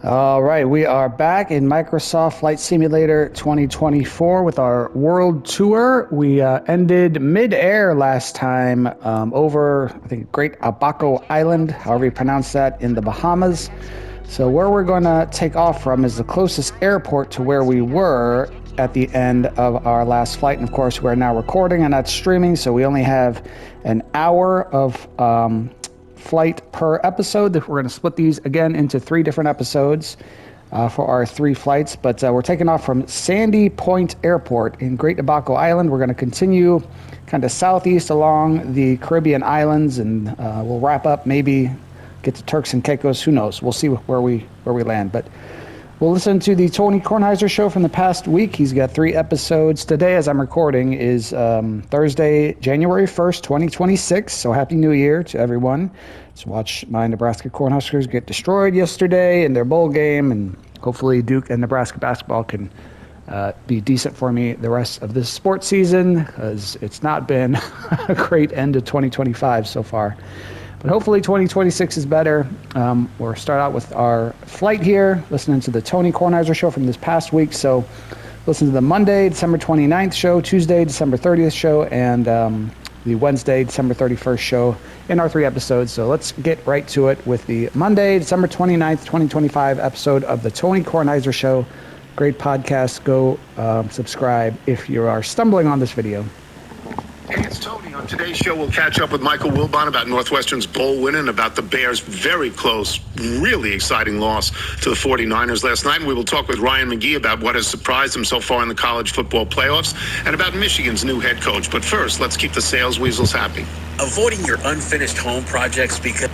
All right, we are back in Microsoft Flight Simulator 2024 with our world tour. We ended mid-air last time over, I think, Great Abaco Island, however you pronounce that, in the Bahamas. So where we're going to take off from is the closest airport to where we were at the end of our last flight. And of course, we're now recording and not streaming, so we only have an hour of flight per episode. We're going to split these again into 3 different episodes for our 3 flights. But we're taking off from Sandy Point Airport in Great Abaco Island. We're going to continue kind of southeast along the Caribbean islands, and we'll wrap up, maybe get to Turks and Caicos. Who knows? We'll see where we land. But we'll listen to the Tony Kornheiser show from the past week. He's got 3 episodes. Today, as I'm recording, is Thursday, January 1st, 2026. So Happy New Year to everyone. Let's watch my Nebraska Cornhuskers get destroyed yesterday in their bowl game, and hopefully Duke and Nebraska basketball can be decent for me the rest of this sports season, because it's not been a great end of 2025 so far. But hopefully 2026 is better. We'll start out with our flight here, listening to the Tony Kornheiser show from this past week. So listen to the Monday, December 29th show, Tuesday, December 30th show, and the Wednesday, December 31st show in our 3 episodes. So let's get right to it with the Monday, December 29th, 2025 episode of the Tony Kornheiser show. Great podcast. Go subscribe if you are stumbling on this video. Hey, it's Tony. On today's show, we'll catch up with Michael Wilbon about Northwestern's bowl win and about the Bears' very close, really exciting loss to the 49ers last night. And we will talk with Ryan McGee about what has surprised him so far in the college football playoffs and about Michigan's new head coach. But first, let's keep the sales weasels happy. Avoiding your unfinished home projects because...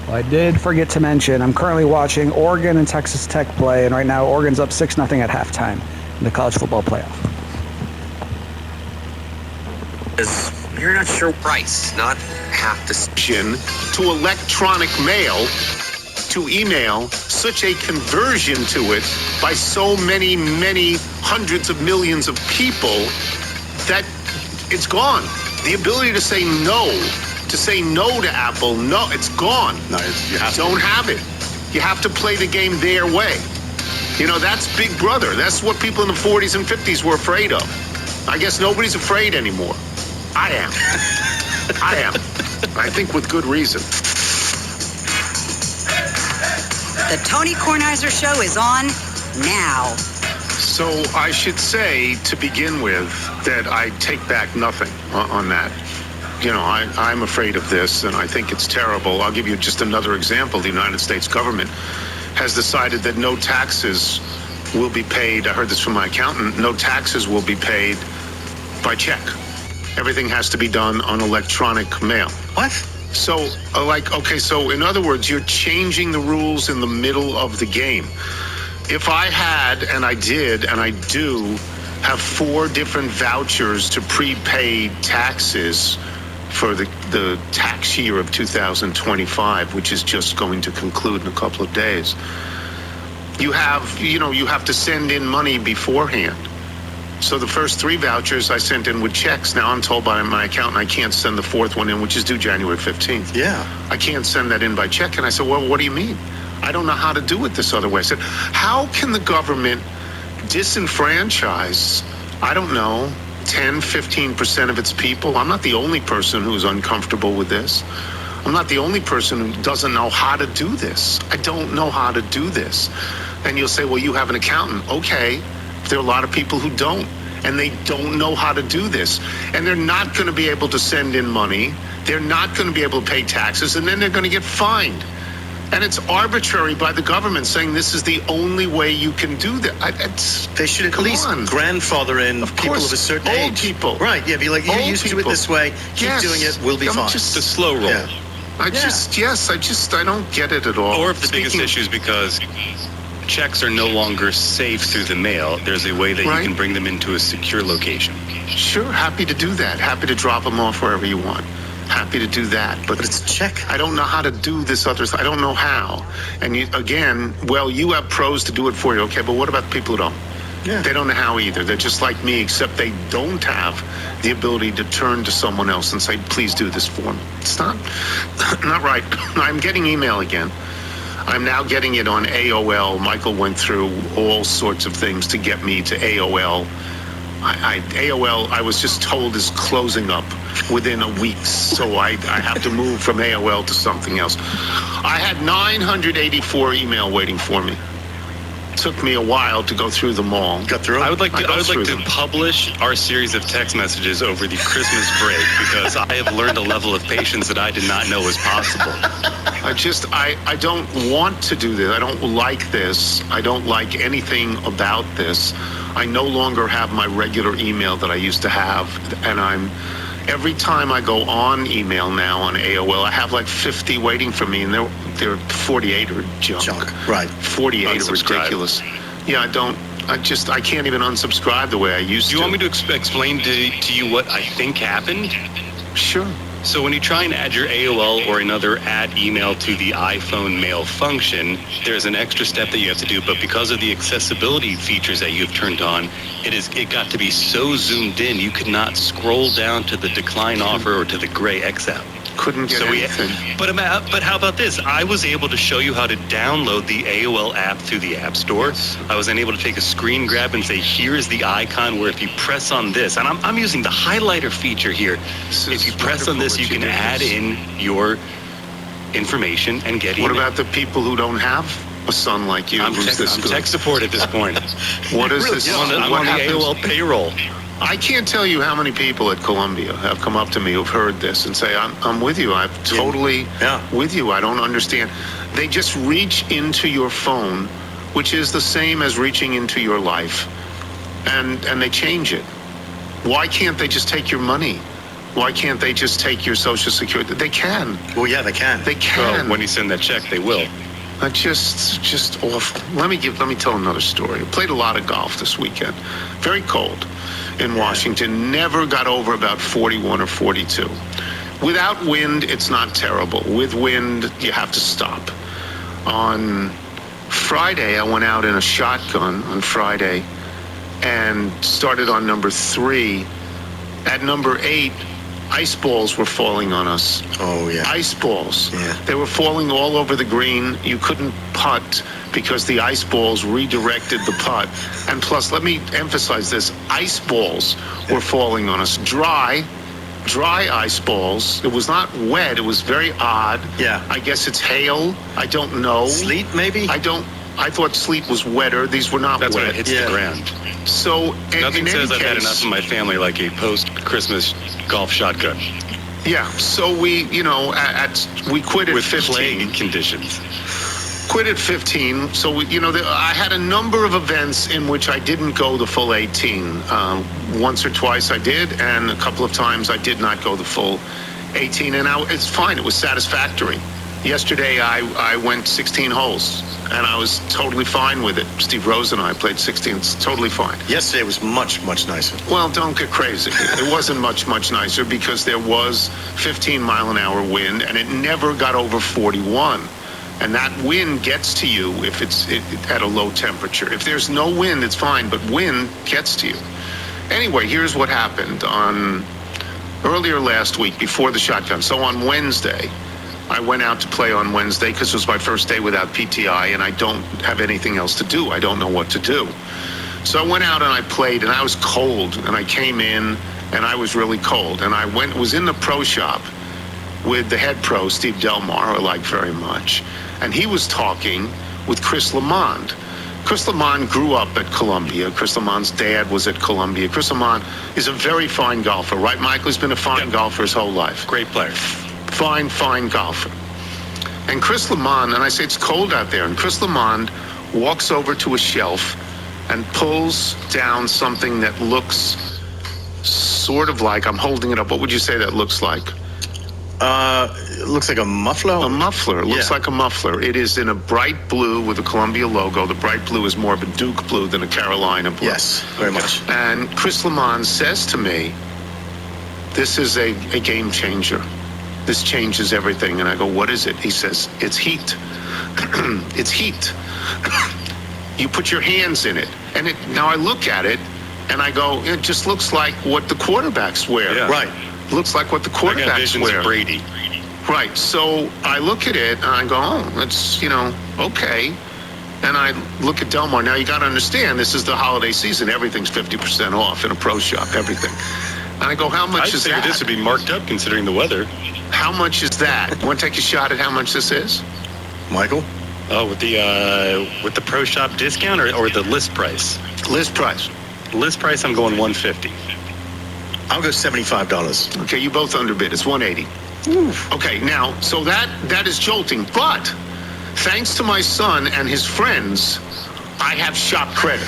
Well, I did forget to mention, I'm currently watching Oregon and Texas Tech play, and right now Oregon's up 6-0 at halftime in the college football playoff. You're not sure price, not half the to electronic mail, to email, such a conversion to it by so many hundreds of millions of people that it's gone. The ability to say no to Apple, no, it's gone. No, you don't have it. You have to play the game their way. You know, that's Big Brother. That's what people in the 40s and 50s were afraid of. I guess nobody's afraid anymore. I am. I think with good reason. The Tony Kornheiser show is on now. So I should say, to begin with, that I take back nothing on that. You know, I'm afraid of this, and I think it's terrible. I'll give you just another example. The United States government has decided that no taxes will be paid. I heard this from my accountant. No taxes will be paid by check. Everything has to be done on electronic mail. What? So, so in other words, you're changing the rules in the middle of the game. If I had, and I did, and I do, have 4 different vouchers to prepay taxes for the tax year of 2025, which is just going to conclude in a couple of days, you have to send in money beforehand. So the first 3 vouchers I sent in with checks. Now I'm told by my accountant I can't send the 4th one in, which is due January 15th. Yeah. I can't send that in by check. And I said, well, what do you mean? I don't know how to do it this other way. I said, how can the government disenfranchise, 10, 15% of its people? I'm not the only person who's uncomfortable with this. I'm not the only person who doesn't know how to do this. I don't know how to do this. And you'll say, well, you have an accountant. Okay. There are a lot of people who don't, and they don't know how to do this. And they're not going to be able to send in money. They're not going to be able to pay taxes, and then they're going to get fined. And it's arbitrary by the government saying this is the only way you can do that. They should at least grandfather in people of a certain age. Old people. Right, yeah, be like, you're used to it this way, keep doing it, we'll be fine. Just a slow roll. Yeah. I don't get it at all. Or if the biggest issue is because checks are no longer safe through the mail, there's a way that you can bring them into a secure location. Sure, happy to do that. Happy to drop them off wherever you want. Happy to do that. But it's a check. I don't know how to do this other stuff. I don't know how. And you have pros to do it for you. Okay, but what about the people who don't? Yeah. They don't know how either. They're just like me, except they don't have the ability to turn to someone else and say, please do this for me. It's not right. I'm getting email again. I'm now getting it on AOL. Michael went through all sorts of things to get me to AOL. AOL, I was just told, is closing up within a week, so I have to move from AOL to something else. I had 984 email waiting for me. Took me a while to go through them all. Got through them? I would like to publish our series of text messages over the Christmas break because I have learned a level of patience that I did not know was possible. I don't want to do this. I don't like this. I don't like anything about this. I no longer have my regular email that I used to have, and every time I go on email now on AOL, I have like 50 waiting for me, and they're 48 are junk. Right. 48 are ridiculous. Yeah, I can't even unsubscribe the way I used to. Do you want me to explain to you what I think happened? Sure. So when you try and add your AOL or another add email to the iPhone mail function, there's an extra step that you have to do, but because of the accessibility features that you've turned on, it got to be so zoomed in, you could not scroll down to the decline offer or to the gray X out. Couldn't get anything. But how about this? I was able to show you how to download the AOL app through the App Store. Yes. I was able to take a screen grab and say, here's the icon where if you press on this, and I'm using the highlighter feature here. If you press on this, you can add in your information and get email. What about the people who don't have a son like you? I'm tech support at this point. What is this? I'm on the AOL payroll. I can't tell you how many people at Columbia have come up to me who've heard this and say, I'm with you. I'm totally with you. I don't understand. They just reach into your phone, which is the same as reaching into your life, and they change it. Why can't they just take your money? Why can't they just take your Social Security? They can. Well, yeah, they can. They can. Well, when you send that check, they will. Just awful. Let me tell another story. I played a lot of golf this weekend. Very cold in Washington. Never got over about 41 or 42. Without wind, it's not terrible. With wind, you have to stop. On Friday, I went out in a shotgun on Friday and started on number 3. At number 8, ice balls were falling on us. Oh, yeah. Ice balls. Yeah. They were falling all over the green. You couldn't putt because the ice balls redirected the putt. And plus, let me emphasize this, ice balls were falling on us. Dry ice balls. It was not wet. It was very odd. Yeah. I guess it's hail. I don't know. Sleet, maybe? I thought sleet was wetter. These were not That's wet. when it hits the ground. So, nothing says I've had enough of my family like a post-Christmas golf shotgun. Yeah, so we quit at with 15. plague conditions. Quit at 15. So I had a number of events in which I didn't go the full 18. Once or twice I did, and a couple of times I did not go the full 18. And it's fine. It was satisfactory. Yesterday I went 16 holes, and I was totally fine with it. Steve Rose and I played 16. It's totally fine. Yesterday was much, much nicer. Well, don't get crazy. It wasn't much nicer because there was 15-mile-an-hour wind, and it never got over 41. And that wind gets to you if it's at a low temperature. If there's no wind, it's fine, but wind gets to you. Anyway, here's what happened earlier last week before the shotgun. So on Wednesday, I went out to play on Wednesday because it was my first day without PTI, and I don't have anything else to do. I don't know what to do. So I went out and I played, and I was cold, and I came in, and I was really cold. And I was in the pro shop with the head pro, Steve Delmar, who I like very much. And he was talking with Chris Lamond. Chris Lamond grew up at Columbia. Chris Lamond's dad was at Columbia. Chris Lamond is a very fine golfer, right, Michael? He's been a fine golfer his whole life. Great player. Fine golfer. And Chris Lamond, and I say it's cold out there, and Chris Lamond walks over to a shelf and pulls down something that looks sort of like, I'm holding it up, what would you say that looks like? It looks like a muffler. A muffler. It looks like a muffler. It is in a bright blue with a Columbia logo. The bright blue is more of a Duke blue than a Carolina blue. Yes, very much. And Chris Lamond says to me, this is a game changer. This changes everything. And I go, what is it? He says, it's heat. It's heat. You put your hands in it. And now I look at it and I go, it just looks like what the quarterbacks wear. Yeah. Right. Looks like what the quarterbacks wear. Brady. Right. So I look at it and I go, oh, it's, okay. And I look at Del Mar. Now, you got to understand, this is the holiday season. Everything's 50% off in a pro shop, everything. And I go, how much is that? This would be marked up considering the weather. How much is that? Want to take a shot at how much this is? Michael? Oh, with the pro shop discount or the list price? List price. List price, I'm going $150. I'll go $75. Okay, you both underbid. It's $180. Oof. Okay, now, so that is jolting. But thanks to my son and his friends, I have shop credit.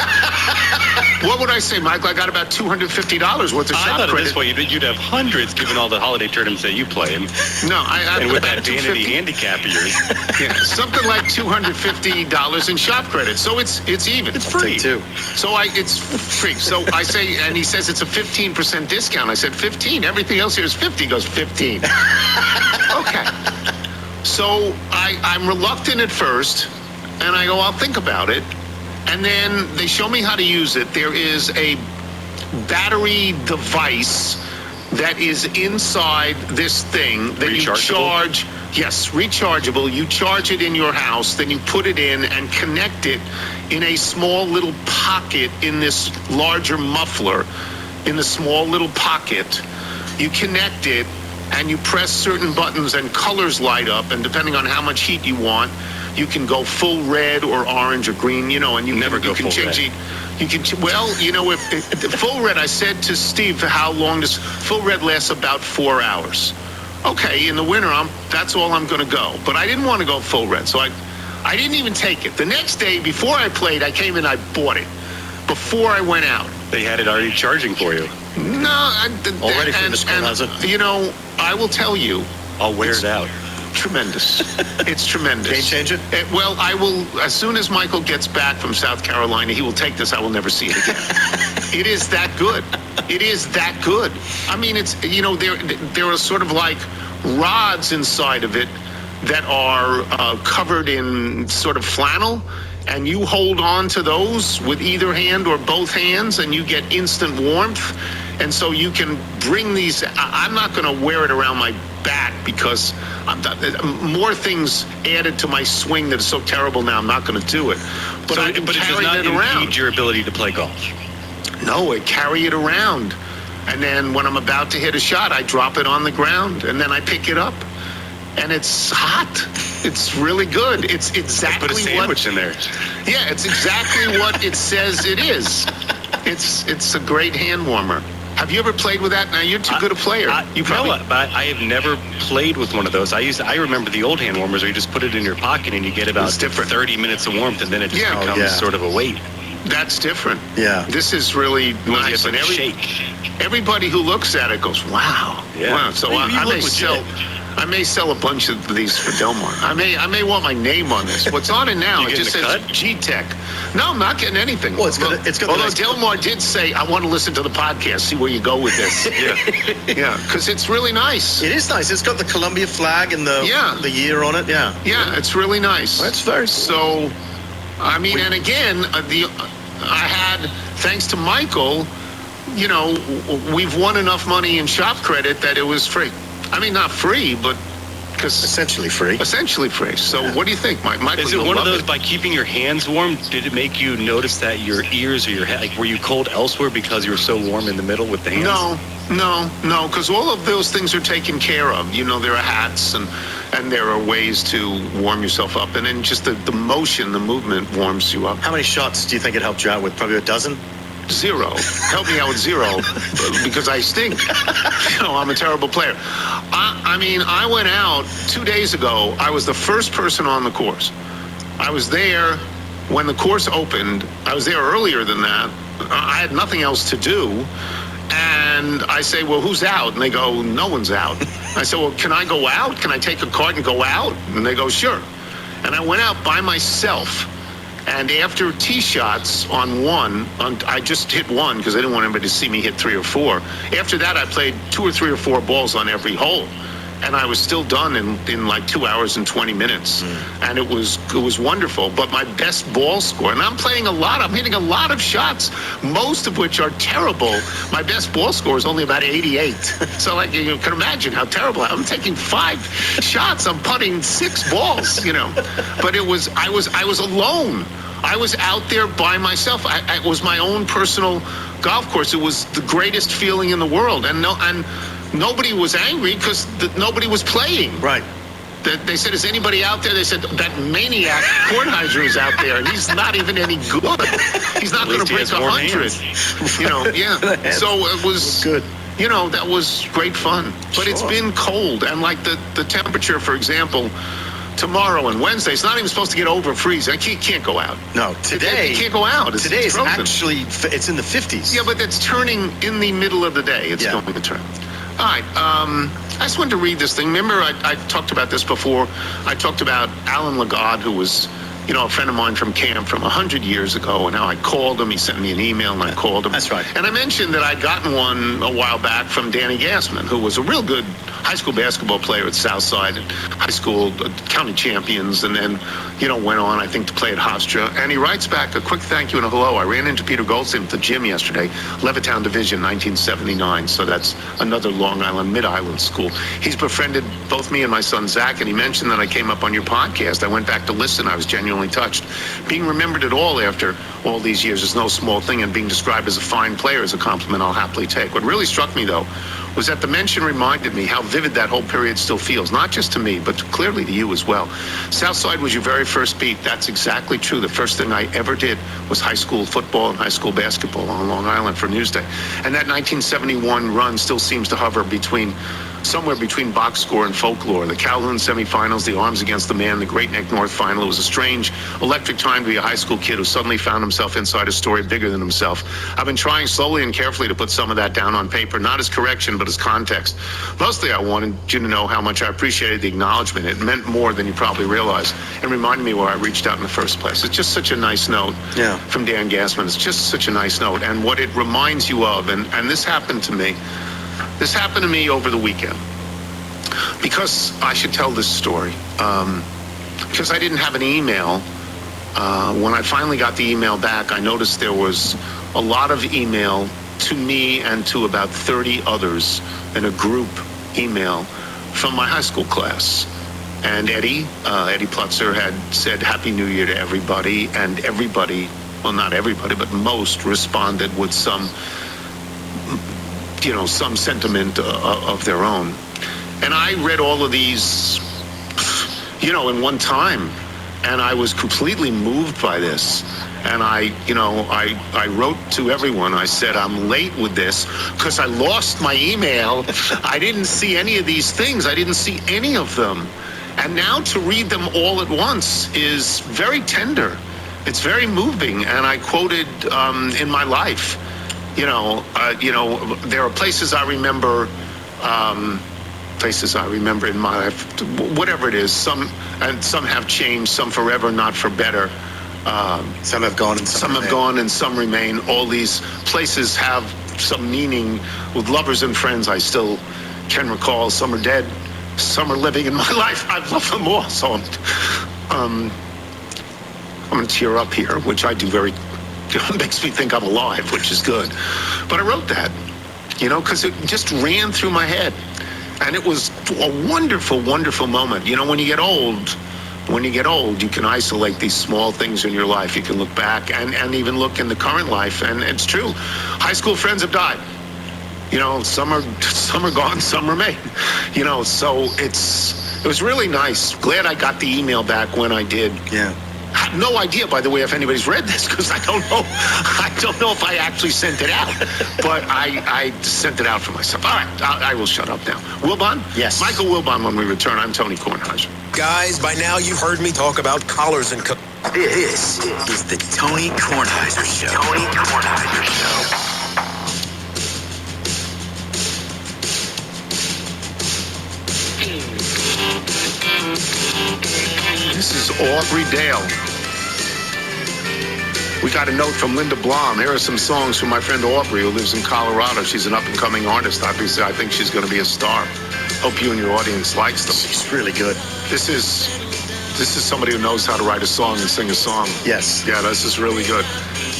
What would I say, Michael? I got about $250 worth of shop I thought credit. this way you'd have hundreds given all the holiday tournaments that you play in. No, I and with about that vanity handicap of yours. Yeah, something like $250 in shop credit. So it's even. It's free too. So it's free. So I say, and he says it's a 15% discount. I said 15. Everything else here is 50. He goes 15. Okay. So I'm reluctant at first, and I go, I'll think about it. And then they show me how to use it. There is a battery device that is inside this thing that you charge. Yes, rechargeable. You charge it in your house, then you put it in and connect it in a small little pocket in this larger muffler. In the small little pocket, you connect it and you press certain buttons and colors light up, and depending on how much heat you want, you can go full red or orange or green, and you never can, go full change red. You can, if the full red, I said to Steve, how long does full red lasts? About 4 hours. Okay, in the winter, that's all I'm going to go. But I didn't want to go full red, so I didn't even take it. The next day, before I played, I came in, I bought it. Before I went out. They had it already charging for you. No. Already from the Cornhusker. I will tell you. I'll wear it out. Tremendous. It's tremendous. Game changer? Well, I will, as soon as Michael gets back from South Carolina, he will take this. I will never see it again. It is that good. It is that good. I mean, it's, there are sort of like rods inside of it that are covered in sort of flannel, and you hold on to those with either hand or both hands, and you get instant warmth. And so you can bring these. I'm not going to wear it around my back because more things added to my swing that is so terrible now. I'm not going to do it. But I can it does carry not it around. impede your ability to play golf. No, I carry it around. And then when I'm about to hit a shot, I drop it on the ground, and then I pick it up. And it's hot. It's really good. It's exactly Put a sandwich in there. Yeah, it's exactly what it says it is. It's a great hand warmer. Have you ever played with that? Now, you're too good a player. You know what? But I have never played with one of those. I remember the old hand warmers where you just put it in your pocket and you get about 30 minutes of warmth, and then it just becomes sort of a weight. That's different. Yeah. This is really nice. And everybody who looks at it goes, wow. Yeah. Wow. So I may sell a bunch of these for Del Mar. I may want my name on this. What's on it now? You it just says cut? G-Tech. No, I'm not getting anything. Well, it's got although Del Mar did say, I want to listen to the podcast, see where you go with this. Yeah, because it's really nice. It is nice. It's got the Columbia flag and the year on it. Yeah. Yeah, it's really nice. That's very so. I mean, and again, I had, thanks to Michael, we've won enough money in shop credit that it was free. I mean, not free, but because essentially free. Essentially free. So, what do you think, Mike? Is it one of those, by keeping your hands warm, did it make you notice that your ears or your head, were you cold elsewhere because you were so warm in the middle with the hands? No, because all of those things are taken care of. There are hats and there are ways to warm yourself up, and then just the motion, the movement warms you up. How many shots do you think it helped you out with? Probably a dozen? 0. Help me out with 0 because I stink. I'm a terrible player. I went out 2 days ago. I was the first person on the course. I was there when the course opened. I was there earlier than that. I had nothing else to do. And I say, well, who's out? And they go, no one's out. I said, well, can I go out? Can I take a cart and go out? And they go, sure. And I went out by myself. And after tee shots on one, I just hit one because I didn't want anybody to see me hit 3 or 4. After that, I played 2 or 3 or 4 balls on every hole. and I was still done in like 2 hours and 20 minutes. And it was wonderful. But my best ball score, and I'm hitting a lot of shots, most of which are terrible. My best ball score is only about 88. So like you can imagine how terrible. I'm taking 5 shots. I'm putting 6 balls, But I was alone. I was out there by myself. It was my own personal golf course. It was the greatest feeling in the world. And nobody was angry because nobody was playing. Right. They said, is anybody out there? They said, that maniac Kornheiser is out there, and he's not even any good. He's not going to break 100. Yeah. So it was good. That was great fun. But It's been cold, and like the temperature, for example, tomorrow and Wednesday, it's not even supposed to get over freezing. You can't go out. No, today. You can't go out. Today it's is actually, it's in the 50s. Yeah, but it's turning in the middle of the day. It's going to turn. All right. I just wanted to read this thing. Remember, I talked about this before. I talked about Alan Lagarde, who was, a friend of mine from camp from 100 years ago, and how I called him. He sent me an email, and I called him. That's right. And I mentioned that I'd gotten one a while back from Danny Gassman, who was a real good high school basketball player at Southside, and high school county champions, and then, went on, I think, to play at Hofstra. And he writes back a quick thank you and a hello. I ran into Peter Goldstein at the gym yesterday, Levittown Division, 1979. So that's another Long Island, Mid-Island school. He's befriended both me and my son, Zach, and he mentioned that I came up on your podcast. I went back to listen. I was genuinely touched. Being remembered at all after all these years is no small thing, and being described as a fine player is a compliment I'll happily take. What really struck me, though, was that the mention reminded me how vivid that whole period still feels, not just to me, but clearly to you as well. Southside was your very first beat. That's exactly true. The first thing I ever did was high school football and high school basketball on Long Island for Newsday. And that 1971 run still seems to hover somewhere between box score and folklore. The Calhoun semifinals, the Arms Against the Man, the Great Neck North final. It was a strange, electric time to be a high school kid who suddenly found himself inside a story bigger than himself. I've been trying slowly and carefully to put some of that down on paper, not as correction, but as context. Mostly I wanted you to know how much I appreciated the acknowledgement. It meant more than you probably realize, and reminded me where I reached out in the first place. It's just such a nice note from Dan Gassman. It's just such a nice note. And what it reminds you of, and this happened to me. This happened to me over the weekend. Because I should tell this story. Because I didn't have an email. When I finally got the email back, I noticed there was a lot of email to me and to about 30 others in a group email from my high school class. And Eddie Plutzer had said Happy New Year to everybody, and everybody, well, not everybody, but most responded with some sentiment of their own. And I read all of these, in one time, and I was completely moved by this. And I wrote to everyone. I said, I'm late with this because I lost my email. I didn't see any of these things. I didn't see any of them. And now to read them all at once is very tender. It's very moving. And I quoted in my life, there are places I remember in my life, whatever it is. Some have changed, some forever, not for better. Some have gone and some have gone and some remain. All these places have some meaning. With lovers and friends, I still can recall. Some are dead, some are living in my life. I love them all. So I'm going to tear up here, which I do makes me think I'm alive, which is good. But I wrote that, because it just ran through my head. And it was a wonderful, wonderful moment. When you get old, you can isolate these small things in your life. You can look back and even look in the current life. And it's true. High school friends have died. Some are gone, some remain. So it was really nice. Glad I got the email back when I did. Yeah. I have no idea, by the way, if anybody's read this, because I don't know. I don't know if I actually sent it out, but I sent it out for myself. All right, I will shut up now. Wilbon? Yes. Michael Wilbon when we return. I'm Tony Kornheiser. Guys, by now you've heard me talk about collars and This is the Tony Kornheiser Show. Tony Kornheiser Show. This is Aubrey Dale. We got a note from Linda Blom. Here are some songs from my friend Aubrey, who lives in Colorado. She's an up-and-coming artist. Obviously, I think she's going to be a star. Hope you and your audience likes them. It's really good. This is somebody who knows how to write a song and sing a song. Yes. Yeah, this is really good.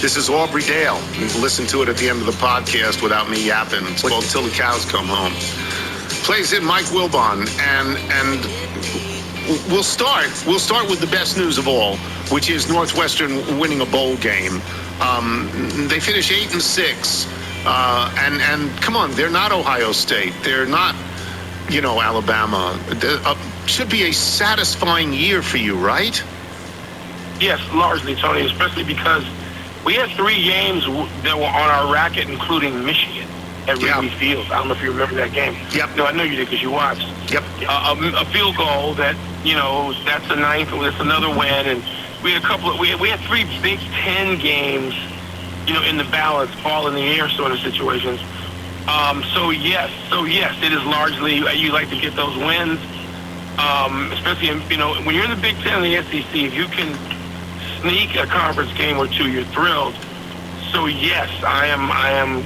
This is Aubrey Dale. You can listen to it at the end of the podcast without me yapping. It's called Till the Cows Come Home. Plays in Mike Wilbon, and we'll start with the best news of all, which is Northwestern winning a bowl game. They finish 8-6, and come on, they're not Ohio State. They're not, Alabama. Should be a satisfying year for you, right? Yes, largely, Tony, especially because we had 3 games that were on our racket, including Michigan at Wrigley Field. I don't know if you remember that game. Yep. No, I know you did because you watched. Yep. A field goal that, that's the 9th, that's another win. And we had we had 3 Big Ten games, in the balance, ball in the air sort of situations. So yes, it is largely, you like to get those wins. Especially, when you're in the Big Ten and the SEC, if you can sneak a conference game or 2, you're thrilled. So yes, I am,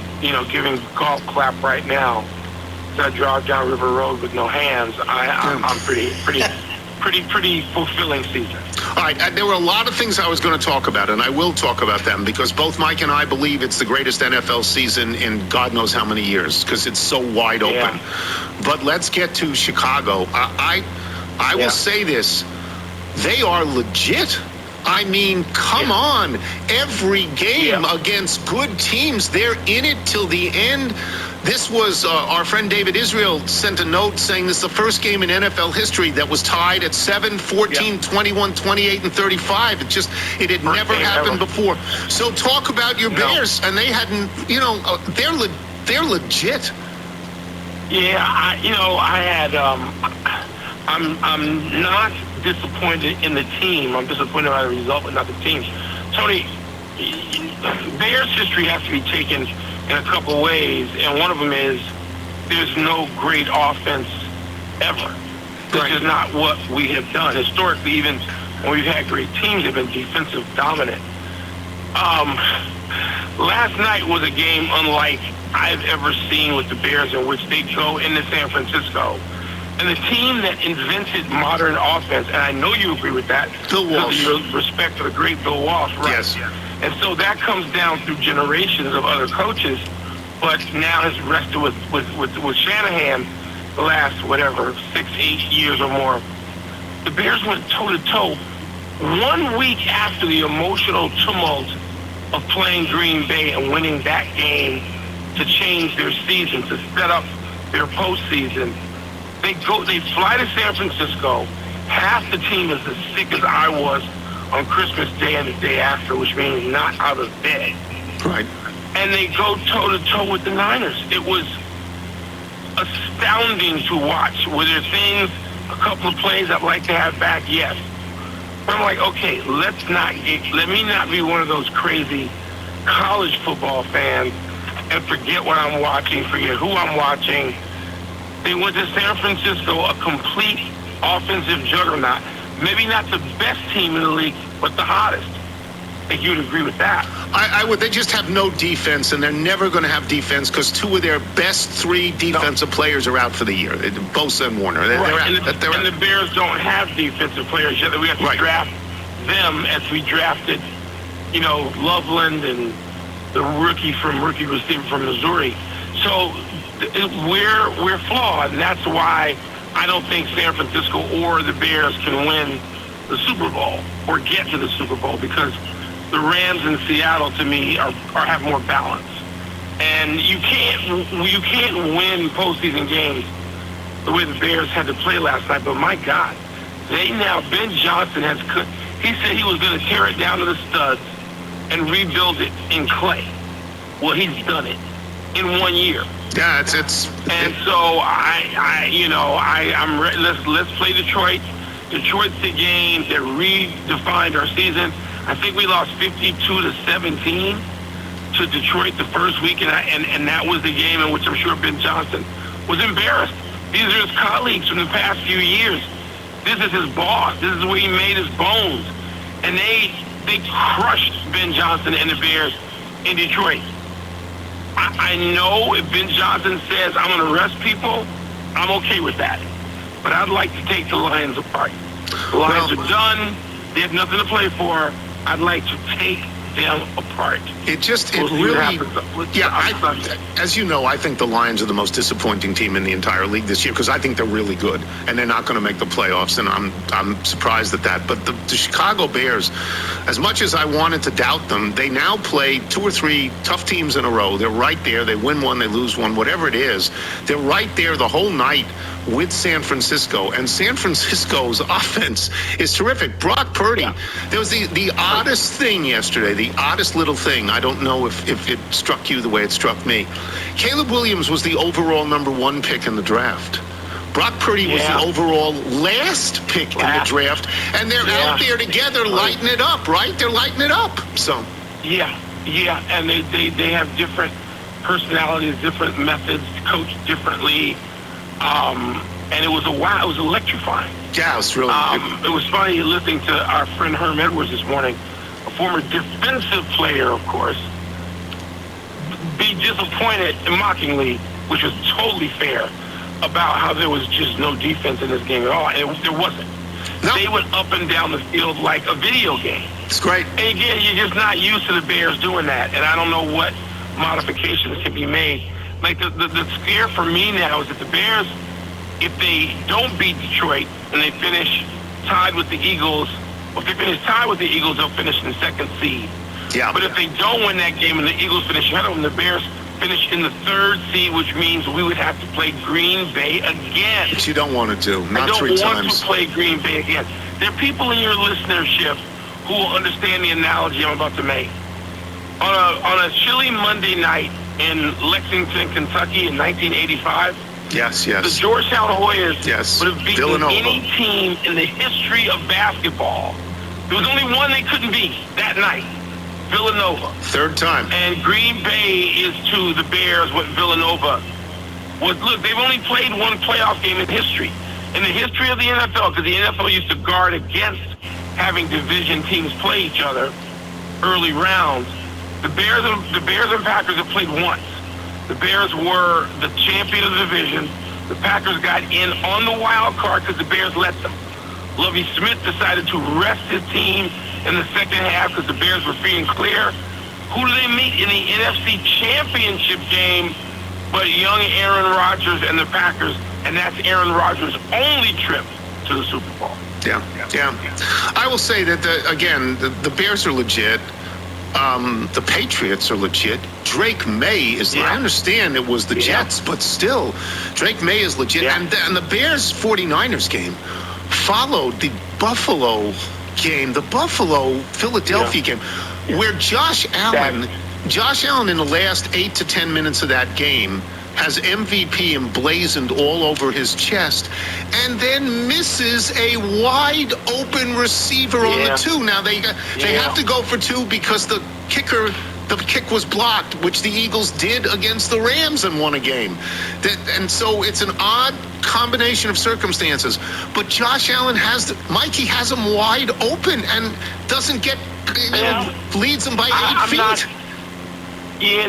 giving golf clap right now. As I drive down River Road with no hands, I'm pretty fulfilling season. All right, there were a lot of things I was going to talk about, and I will talk about them because both Mike and I believe it's the greatest NFL season in God knows how many years because it's so wide open. Yeah. But let's get to Chicago. I will say this. They are legit. I mean, come on. Every game against good teams, they're in it till the end. This was our friend David Israel sent a note saying this is the first game in NFL history that was tied at 7, 14, 21, 28, and 35. It had never happened before. So talk about your Bears, and they hadn't, they're legit. Yeah, I'm not disappointed in the team. I'm disappointed by the result, but not the team. Tony, Bears history has to be taken in a couple ways, and one of them is there's no great offense ever. This is not what we have done. Historically, even when we've had great teams, they've been defensive dominant. Last night was a game unlike I've ever seen with the Bears, in which they go into San Francisco. And the team that invented modern offense, and I know you agree with that, Bill Walsh. Your respect for the great Bill Walsh, right? Yes. And so that comes down through generations of other coaches, but now has rested with Shanahan the last, 6-8 years or more. The Bears went toe-to-toe 1 week after the emotional tumult of playing Green Bay and winning that game to change their season, to set up their postseason. They fly to San Francisco. Half the team is as sick as I was on Christmas Day and the day after, which means not out of bed. Right. And they go toe-to-toe with the Niners. It was astounding to watch. Were there things, a couple of plays I'd like to have back? Yes. But I'm like, okay, let me not be one of those crazy college football fans and forget what I'm watching, forget who I'm watching. They went to San Francisco, a complete offensive juggernaut. Maybe not the best team in the league, but the hottest. I think you'd agree with that. I would. They just have no defense, and they're never going to have defense because 2 of their best 3 defensive players are out for the year. Bosa and Warner. They're right. out. And the Bears don't have defensive players yet. We have to draft them as we drafted, Loveland and the rookie receiver from Missouri. So we're flawed, and that's why I don't think San Francisco or the Bears can win the Super Bowl or get to the Super Bowl because the Rams in Seattle, to me, have more balance. And you can't win postseason games the way the Bears had to play last night. But my God, Ben Johnson he said he was going to tear it down to the studs and rebuild it in clay. Well, he's done it in 1 year. Yeah, And so I'm ready. Let's play Detroit. Detroit's the game that redefined our season. I think we lost 52-17 to Detroit the first week, and that was the game in which I'm sure Ben Johnson was embarrassed. These are his colleagues from the past few years. This is his boss. This is where he made his bones. And they crushed Ben Johnson and the Bears in Detroit. I know if Ben Johnson says, I'm going to arrest people, I'm okay with that. But I'd like to take the Lions apart. The Lions are done. They have nothing to play for. I'd like to take them apart. As you know, I think the Lions are the most disappointing team in the entire league this year because I think they're really good and they're not going to make the playoffs, and I'm surprised at that. But the Chicago Bears, as much as I wanted to doubt them, they now play 2 or 3 tough teams in a row. They're right there. They win one, they lose one, whatever it is. They're right there the whole night with San Francisco, and San Francisco's offense is terrific. Brock Purdy, there was the oddest thing yesterday, the oddest little thing. I don't know if it struck you the way it struck me. Caleb Williams was the overall #1 pick in the draft. Brock Purdy was the overall last pick in the draft, and they're out there together lighting it up, right? They're lighting it up. So and they have different personalities, different methods, coach differently. And it was electrifying. Yeah, it was really it was funny listening to our friend Herm Edwards this morning, a former defensive player, of course, be disappointed mockingly, which was totally fair, about how there was just no defense in this game at all. And there wasn't. No. They went up and down the field like a video game. It's great. And again, you're just not used to the Bears doing that. And I don't know what modifications can be made. Like the scare for me now is that the Bears, if they don't beat Detroit and they finish tied with the Eagles, or if they finish tied with the Eagles, they'll finish in the 2nd seed. Yeah. But if they don't win that game and the Eagles finish ahead of them, the Bears finish in the 3rd seed, which means we would have to play Green Bay again. Which you don't want to do, not 3 times. I don't want to play Green Bay again. There are people in your listenership who will understand the analogy I'm about to make. On a chilly Monday night in Lexington, Kentucky in 1985, the Georgetown Hoyas would have beaten any team in the history of basketball. There was only one they couldn't beat that night, Villanova. 3rd time. And Green Bay is to the Bears what Villanova was. Look, they've only played one playoff game in history. In the history of the NFL, because the NFL used to guard against having division teams play each other early rounds, the Bears and Packers have played once. The Bears were the champion of the division. The Packers got in on the wild card because the Bears let them. Lovie Smith decided to rest his team in the second half because the Bears were free and clear. Who do they meet in the NFC Championship game but young Aaron Rodgers and the Packers? And that's Aaron Rodgers' only trip to the Super Bowl. Yeah. I will say that, the Bears are legit. The Patriots are legit. Drake May is, I understand it was the Jets, but still, Drake May is legit. And the Bears 49ers game followed the Buffalo game, the Buffalo-Philadelphia game, where Josh Allen in the last 8 to 10 minutes of that game has MVP emblazoned all over his chest, and then misses a wide open receiver on the 2. Now they have to go for 2 because the kick was blocked, which the Eagles did against the Rams and won a game. And so it's an odd combination of circumstances. But Josh Allen has him wide open and doesn't get, leads him by 8 feet.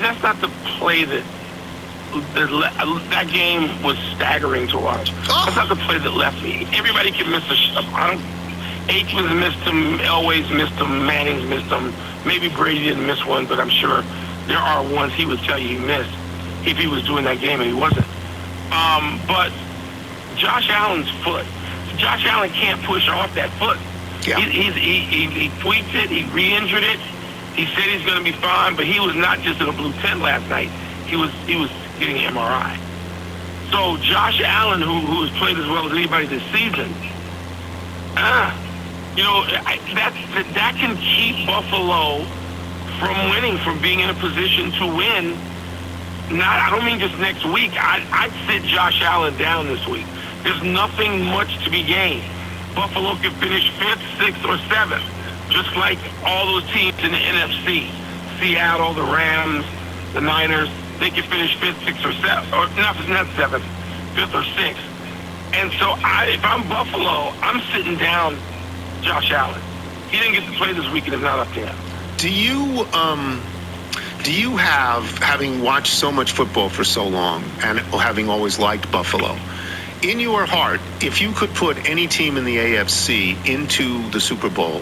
That's not the play that game was staggering to watch. That's not the play that left me. Everybody can miss a shot. Aikman's missed him, Elway's missed him, Manning's missed him. Maybe Brady didn't miss one, but I'm sure there are ones he would tell you he missed if he was doing that game, and he wasn't. But Josh Allen's foot. Josh Allen can't push off that foot. Yeah. He tweaked it, he re-injured it. He said he's going to be fine, but he was not just in a blue tent last night. He was getting an MRI. So Josh Allen, who has played as well as anybody this season, that can keep Buffalo from winning, from being in a position to win. I don't mean just next week. I'd sit Josh Allen down this week. There's nothing much to be gained. Buffalo can finish 5th, 6th, or 7th, just like all those teams in the NFC. Seattle, the Rams, the Niners. They can finish 5th, 6th, or 7th, or not 7th, 5th or 6th. And so if I'm Buffalo, I'm sitting down Josh Allen. He didn't get to play this week, and it's not up to him. Do you have, having watched so much football for so long and having always liked Buffalo, in your heart, if you could put any team in the AFC into the Super Bowl,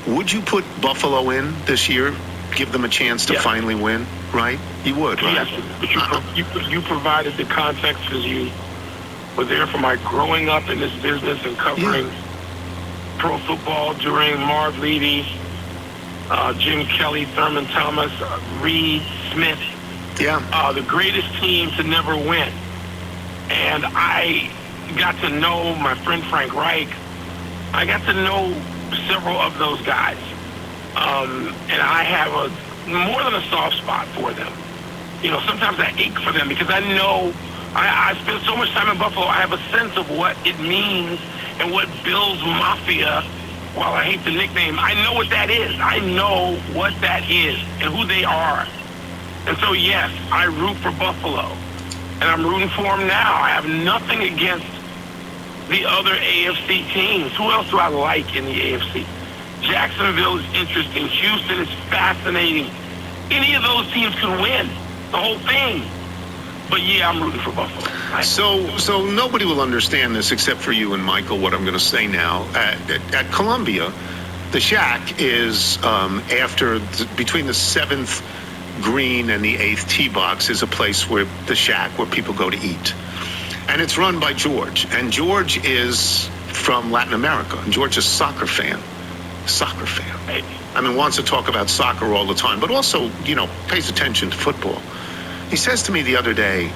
would you put Buffalo in this year? Give them a chance to finally win, right? You would, right? Yes, but you provided the context because you were there for my growing up in this business and covering pro football during Marv Levy, Jim Kelly, Thurman Thomas, Reed, Smith. Yeah. The greatest team to never win. And I got to know my friend Frank Reich. I got to know several of those guys. And I have more than a soft spot for them. You know, sometimes I ache for them because I know I spend so much time in Buffalo. I have a sense of what it means and what Bill's Mafia, while I hate the nickname, I know what that is. I know what that is and who they are. And so, yes, I root for Buffalo. And I'm rooting for them now. I have nothing against the other AFC teams. Who else do I like in the AFC? Jacksonville is interesting. Houston is fascinating. Any of those teams could win the whole thing. But yeah, I'm rooting for Buffalo. So nobody will understand this except for you and Michael, what I'm going to say now. At Columbia, the Shack is between the 7th green and the 8th tee box is a place where the Shack, where people go to eat. And it's run by George. And George is from Latin America. And George is a soccer fan. I mean, wants to talk about soccer all the time, but also, you know, pays attention to football. He says to me the other day,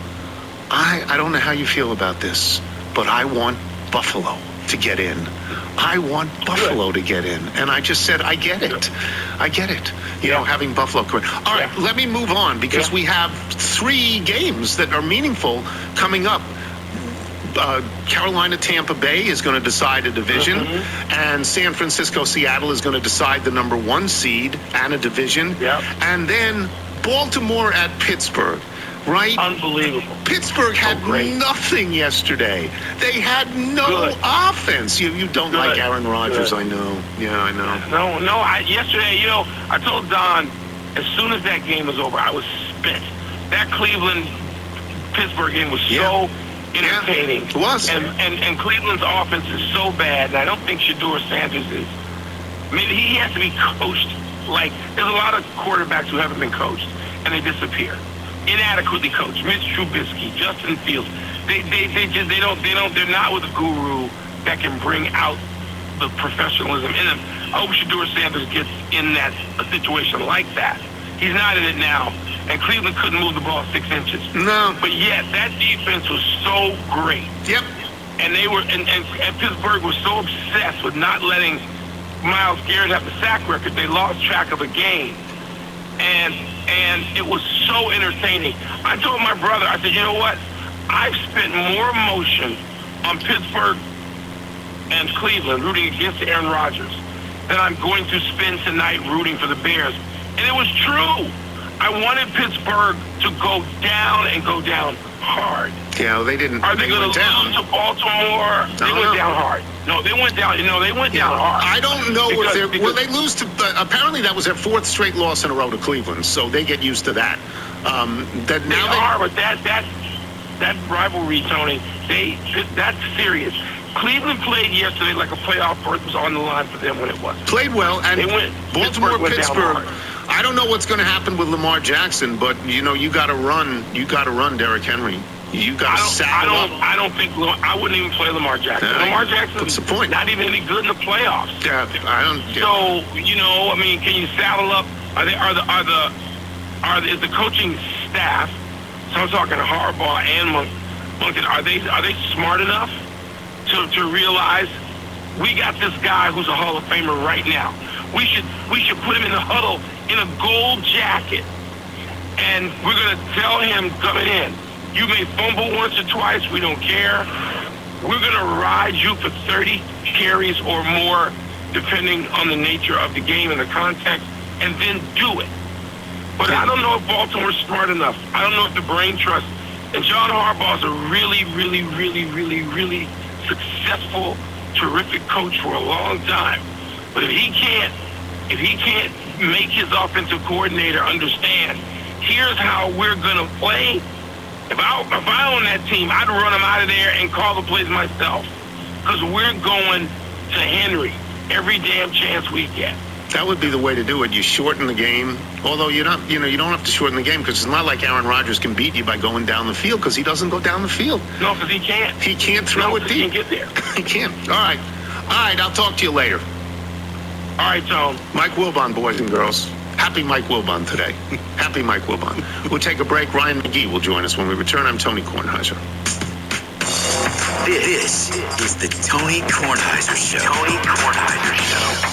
I don't know how you feel about this, but I want Buffalo to get in. I want Buffalo to get in. And I just said, I get it. You know, having Buffalo come in. All right, let me move on because we have 3 games that are meaningful coming up. Carolina, Tampa Bay is going to decide a division, and San Francisco, Seattle is going to decide the number 1 seed and a division. And then Baltimore at Pittsburgh, right? Unbelievable. Pittsburgh had nothing yesterday. They had no offense. You don't like Aaron Rodgers, I know. Yeah, I know. No. Yesterday, you know, I told Don, as soon as that game was over, I was spent. That Cleveland-Pittsburgh game was so entertaining. It was. And Cleveland's offense is so bad, and I don't think Shedeur Sanders is. Maybe he has to be coached. Like, there's a lot of quarterbacks who haven't been coached, and they disappear. Inadequately coached. Mitch Trubisky, Justin Fields. They're not with a guru that can bring out the professionalism in them. I hope Shedeur Sanders gets in a situation like that. He's not in it now. And Cleveland couldn't move the ball 6 inches. No. But yet, that defense was so great. Yep. And they were, and Pittsburgh was so obsessed with not letting Myles Garrett have the sack record, they lost track of a game. And it was so entertaining. I told my brother, I said, you know what? I've spent more emotion on Pittsburgh and Cleveland rooting against Aaron Rodgers than I'm going to spend tonight rooting for the Bears. And it was true. I wanted Pittsburgh to go down and go down hard. Yeah, they didn't. Are they going to lose to Baltimore? They went down hard. No, they went down. They went down hard. I don't know if they're. Will they lose to? Apparently, that was their 4th straight loss in a row to Cleveland, so they get used to that. But that rivalry, Tony, that's serious. Cleveland played yesterday like a playoff berth was on the line for them when it wasn't. Played well, and they went, Baltimore, Pittsburgh. I don't know what's going to happen with Lamar Jackson, but you got to run. You got to run Derrick Henry. You got to saddle up. I don't think I wouldn't even play Lamar Jackson. Lamar Jackson. What's the point? Not even any good in the playoffs. Yeah, I don't. So I mean, can you saddle up? Is the coaching staff? So I'm talking Harbaugh and Monken. Are they smart enough to realize we got this guy who's a Hall of Famer right now? We should put him in the huddle in a gold jacket, and we're going to tell him coming in, you may fumble once or twice, we don't care. We're going to ride you for 30 carries or more, depending on the nature of the game and the context, and then do it. But I don't know if Baltimore's smart enough. I don't know if the brain trust. And John Harbaugh's a really, really, really, really, really successful, terrific coach for a long time. But if he can't make his offensive coordinator understand, here's how we're going to play, If I own that team, I'd run them out of there and call the plays myself. Because we're going to Henry every damn chance we get. That would be the way to do it. You shorten the game. Although you don't have to shorten the game because it's not like Aaron Rodgers can beat you by going down the field because he doesn't go down the field. No, because he can't. He can't throw it deep. He can't get there. He can't. All right. I'll talk to you later. All right, Tom. Mike Wilbon, boys and girls. Happy Mike Wilbon today. Happy Mike Wilbon. We'll take a break. Ryan McGee will join us when we return. I'm Tony Kornheiser. This is the Tony Kornheiser Show. Tony Kornheiser Show.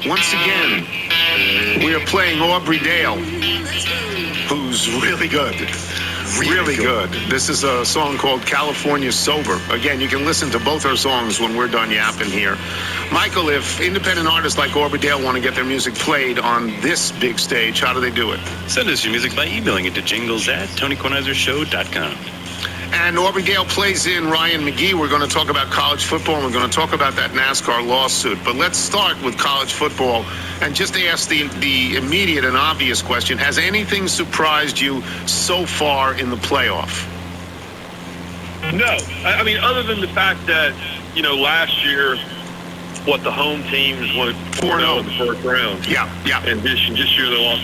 Once again, we are playing Aubrey Dale, who's really good. Really good. This is a song called California Sober. Again, you can listen to both our songs when we're done yapping here. Michael, if independent artists like Aubrey Dale want to get their music played on this big stage, how do they do it? Send us your music by emailing it to jingles@TonyKornheiserShow.com. And Aubrey Dale plays in Ryan McGee. We're going to talk about college football, and we're going to talk about that NASCAR lawsuit. But let's start with college football and just ask the immediate and obvious question. Has anything surprised you so far in the playoff? No. I mean, other than the fact that, last year, the home teams went 4-0 in the first round. Yeah. And this year they lost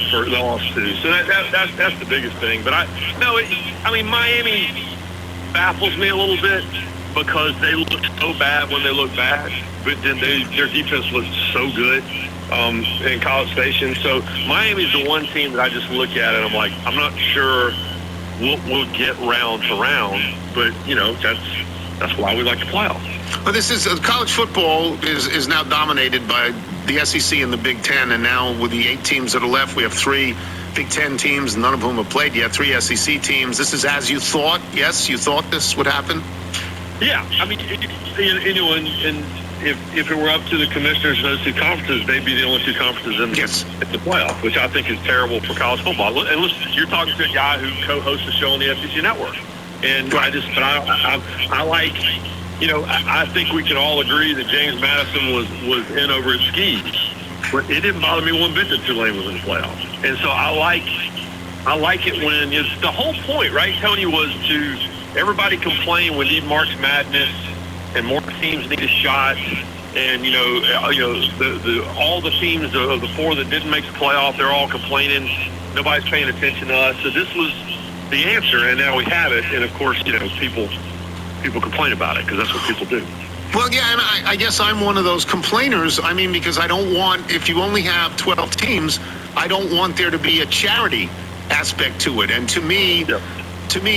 2. So that's the biggest thing. But Miami baffles me a little bit because they look so bad when they look bad, but then their defense looks so good in College Station. So Miami's the one team that I just look at and I'm like, I'm not sure we'll get round to round, but that's why we like the playoffs. Well, this is college football is now dominated by the SEC and the Big Ten, and now with the 8 teams that are left, we have 3 Big Ten teams, none of whom have played yet, 3 SEC teams. This is as you thought. Yes, you thought this would happen? Yeah. I mean, and if it were up to the commissioners in those 2 conferences, they'd be the only 2 conferences in the playoff, which I think is terrible for college football. And listen, you're talking to a guy who co-hosts a show on the SEC Network. And I like, I think we can all agree that James Madison was in over his skis. But it didn't bother me one bit that Tulane was in the playoffs. And so I like it when it's the whole point, right, Tony, was to everybody complain we need March Madness and more teams need a shot. And, all the teams of the 4 that didn't make the playoff, they're all complaining. Nobody's paying attention to us. So this was the answer, and now we have it. And, of course, people complain about it because that's what people do. Well, yeah, and I guess I'm one of those complainers. I mean, because I don't want, if you only have 12 teams, I don't want there to be a charity aspect to it. And to me,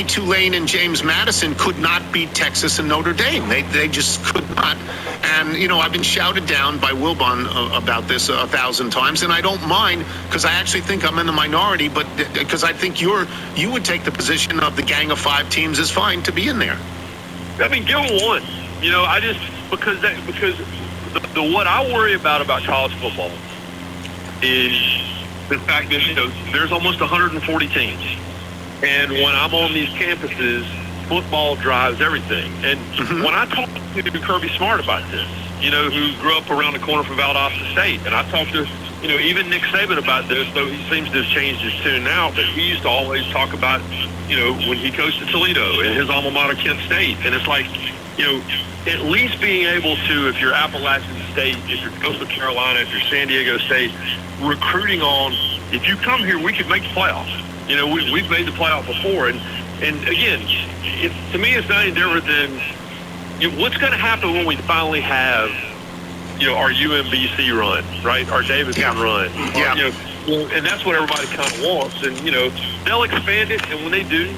Tulane and James Madison could not beat Texas and Notre Dame. They just could not. And, I've been shouted down by Wilbon about this 1,000 times, and I don't mind because I actually think I'm in the minority, but because I think you would take the position of the gang of 5 teams is fine to be in there. I mean, give them one. Because the what I worry about college football is the fact that, there's almost 140 teams. And when I'm on these campuses, football drives everything. And when I talk to Kirby Smart about this, who grew up around the corner from Valdosta State, and I talked to, even Nick Saban about this, though he seems to have changed his tune now, but he used to always talk about, when he coached at Toledo and his alma mater, Kent State. And it's like, at least being able to, if you're Appalachian State, if you're Coastal Carolina, if you're San Diego State, recruiting on, if you come here, we could make the playoffs. We've made the playoff before. And again, to me, it's not any different than what's going to happen when we finally have, our UMBC run, right? Our Davidson run. Yeah. And that's what everybody kind of wants. And, they'll expand it. And when they do,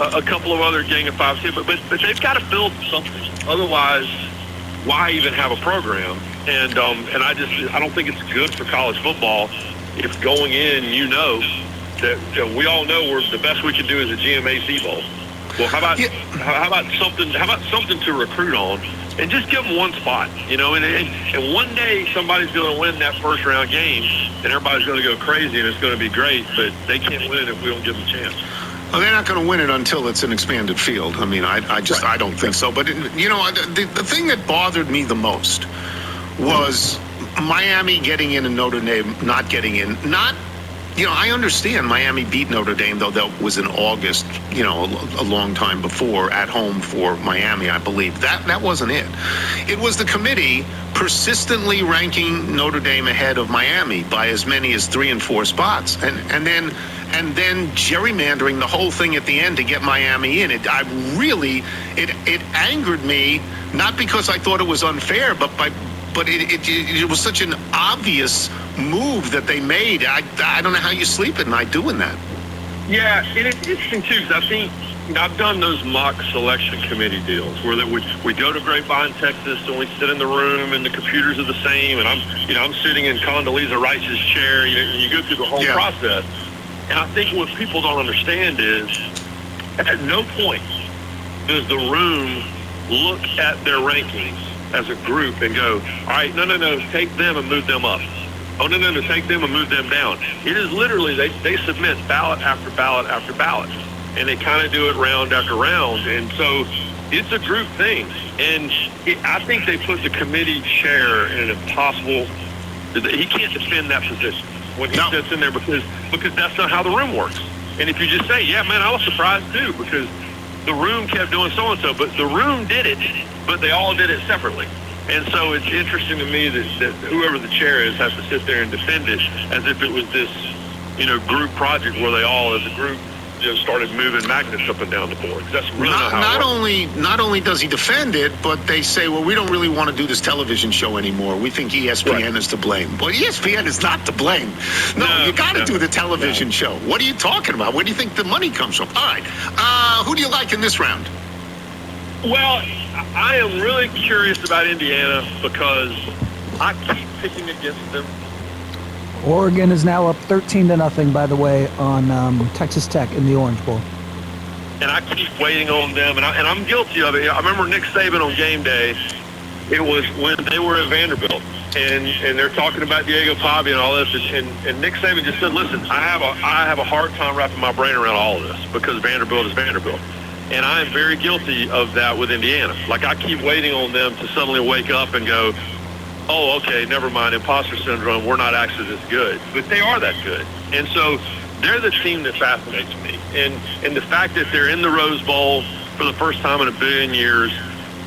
a couple of other gang of 5 teams, but they've got to build something. Otherwise, why even have a program? And I don't think it's good for college football if going in, that we all know the best we can do is a GMAC bowl. Well, how about something to recruit on, and just give them one spot, and one day somebody's going to win that first round game, and everybody's going to go crazy, and it's going to be great, but they can't win it if we don't give them a chance. Well, they're not going to win it until it's an expanded field. I mean, I don't think so. But, the thing that bothered me the most was Miami getting in and Notre Dame not getting in. Not I understand Miami beat Notre Dame, though that was in August, a long time before, at home for Miami, I believe. That wasn't it. It was the committee persistently ranking Notre Dame ahead of Miami by as many as 3 and 4 spots. And then gerrymandering the whole thing at the end to get Miami in. It angered me, not because I thought it was unfair, but it was such an obvious move that they made. I don't know how you sleep at night doing that. Yeah, and it's interesting too, because I think I've done those mock selection committee deals where we go to Grapevine, Texas, and we sit in the room, and the computers are the same, and I'm sitting in Condoleezza Rice's chair. You go through the whole process, and I think what people don't understand is at no point does the room look at their rankings as a group and go, all right, no, take them and move them up. Oh, no, take them and move them down. It is literally, they submit ballot after ballot after ballot, and they kind of do it round after round. And so it's a group thing. And I think they put the committee chair in an impossible, he can't defend that position when he sits in there because that's not how the room works. And if you just say, yeah, man, I was surprised too, because the room kept doing so-and-so, but the room did it, but they all did it separately. And so it's interesting to me that whoever the chair is has to sit there and defend it as if it was this, group project where they all, as a group, started moving magnets up and down the board. That's really not only does he defend it, but they say, well, we don't really want to do this television show anymore. We think ESPN is to blame. Well, ESPN is not to blame. No, you got to do the television show. What are you talking about? Where do you think the money comes from? All right. Who do you like in this round? Well, I am really curious about Indiana because I keep picking against them. Oregon is now up 13-0, by the way, on Texas Tech in the Orange Bowl. And I keep waiting on them, and I'm guilty of it. I remember Nick Saban on game day. It was when they were at Vanderbilt, and they're talking about Diego Pavia and all this, and Nick Saban just said, listen, I have a hard time wrapping my brain around all of this because Vanderbilt is Vanderbilt. And I am very guilty of that with Indiana. Like, I keep waiting on them to suddenly wake up and go, oh, okay, never mind, imposter syndrome, we're not actually this good. But they are that good. And so they're the team that fascinates me. And the fact that they're in the Rose Bowl for the first time in a billion years,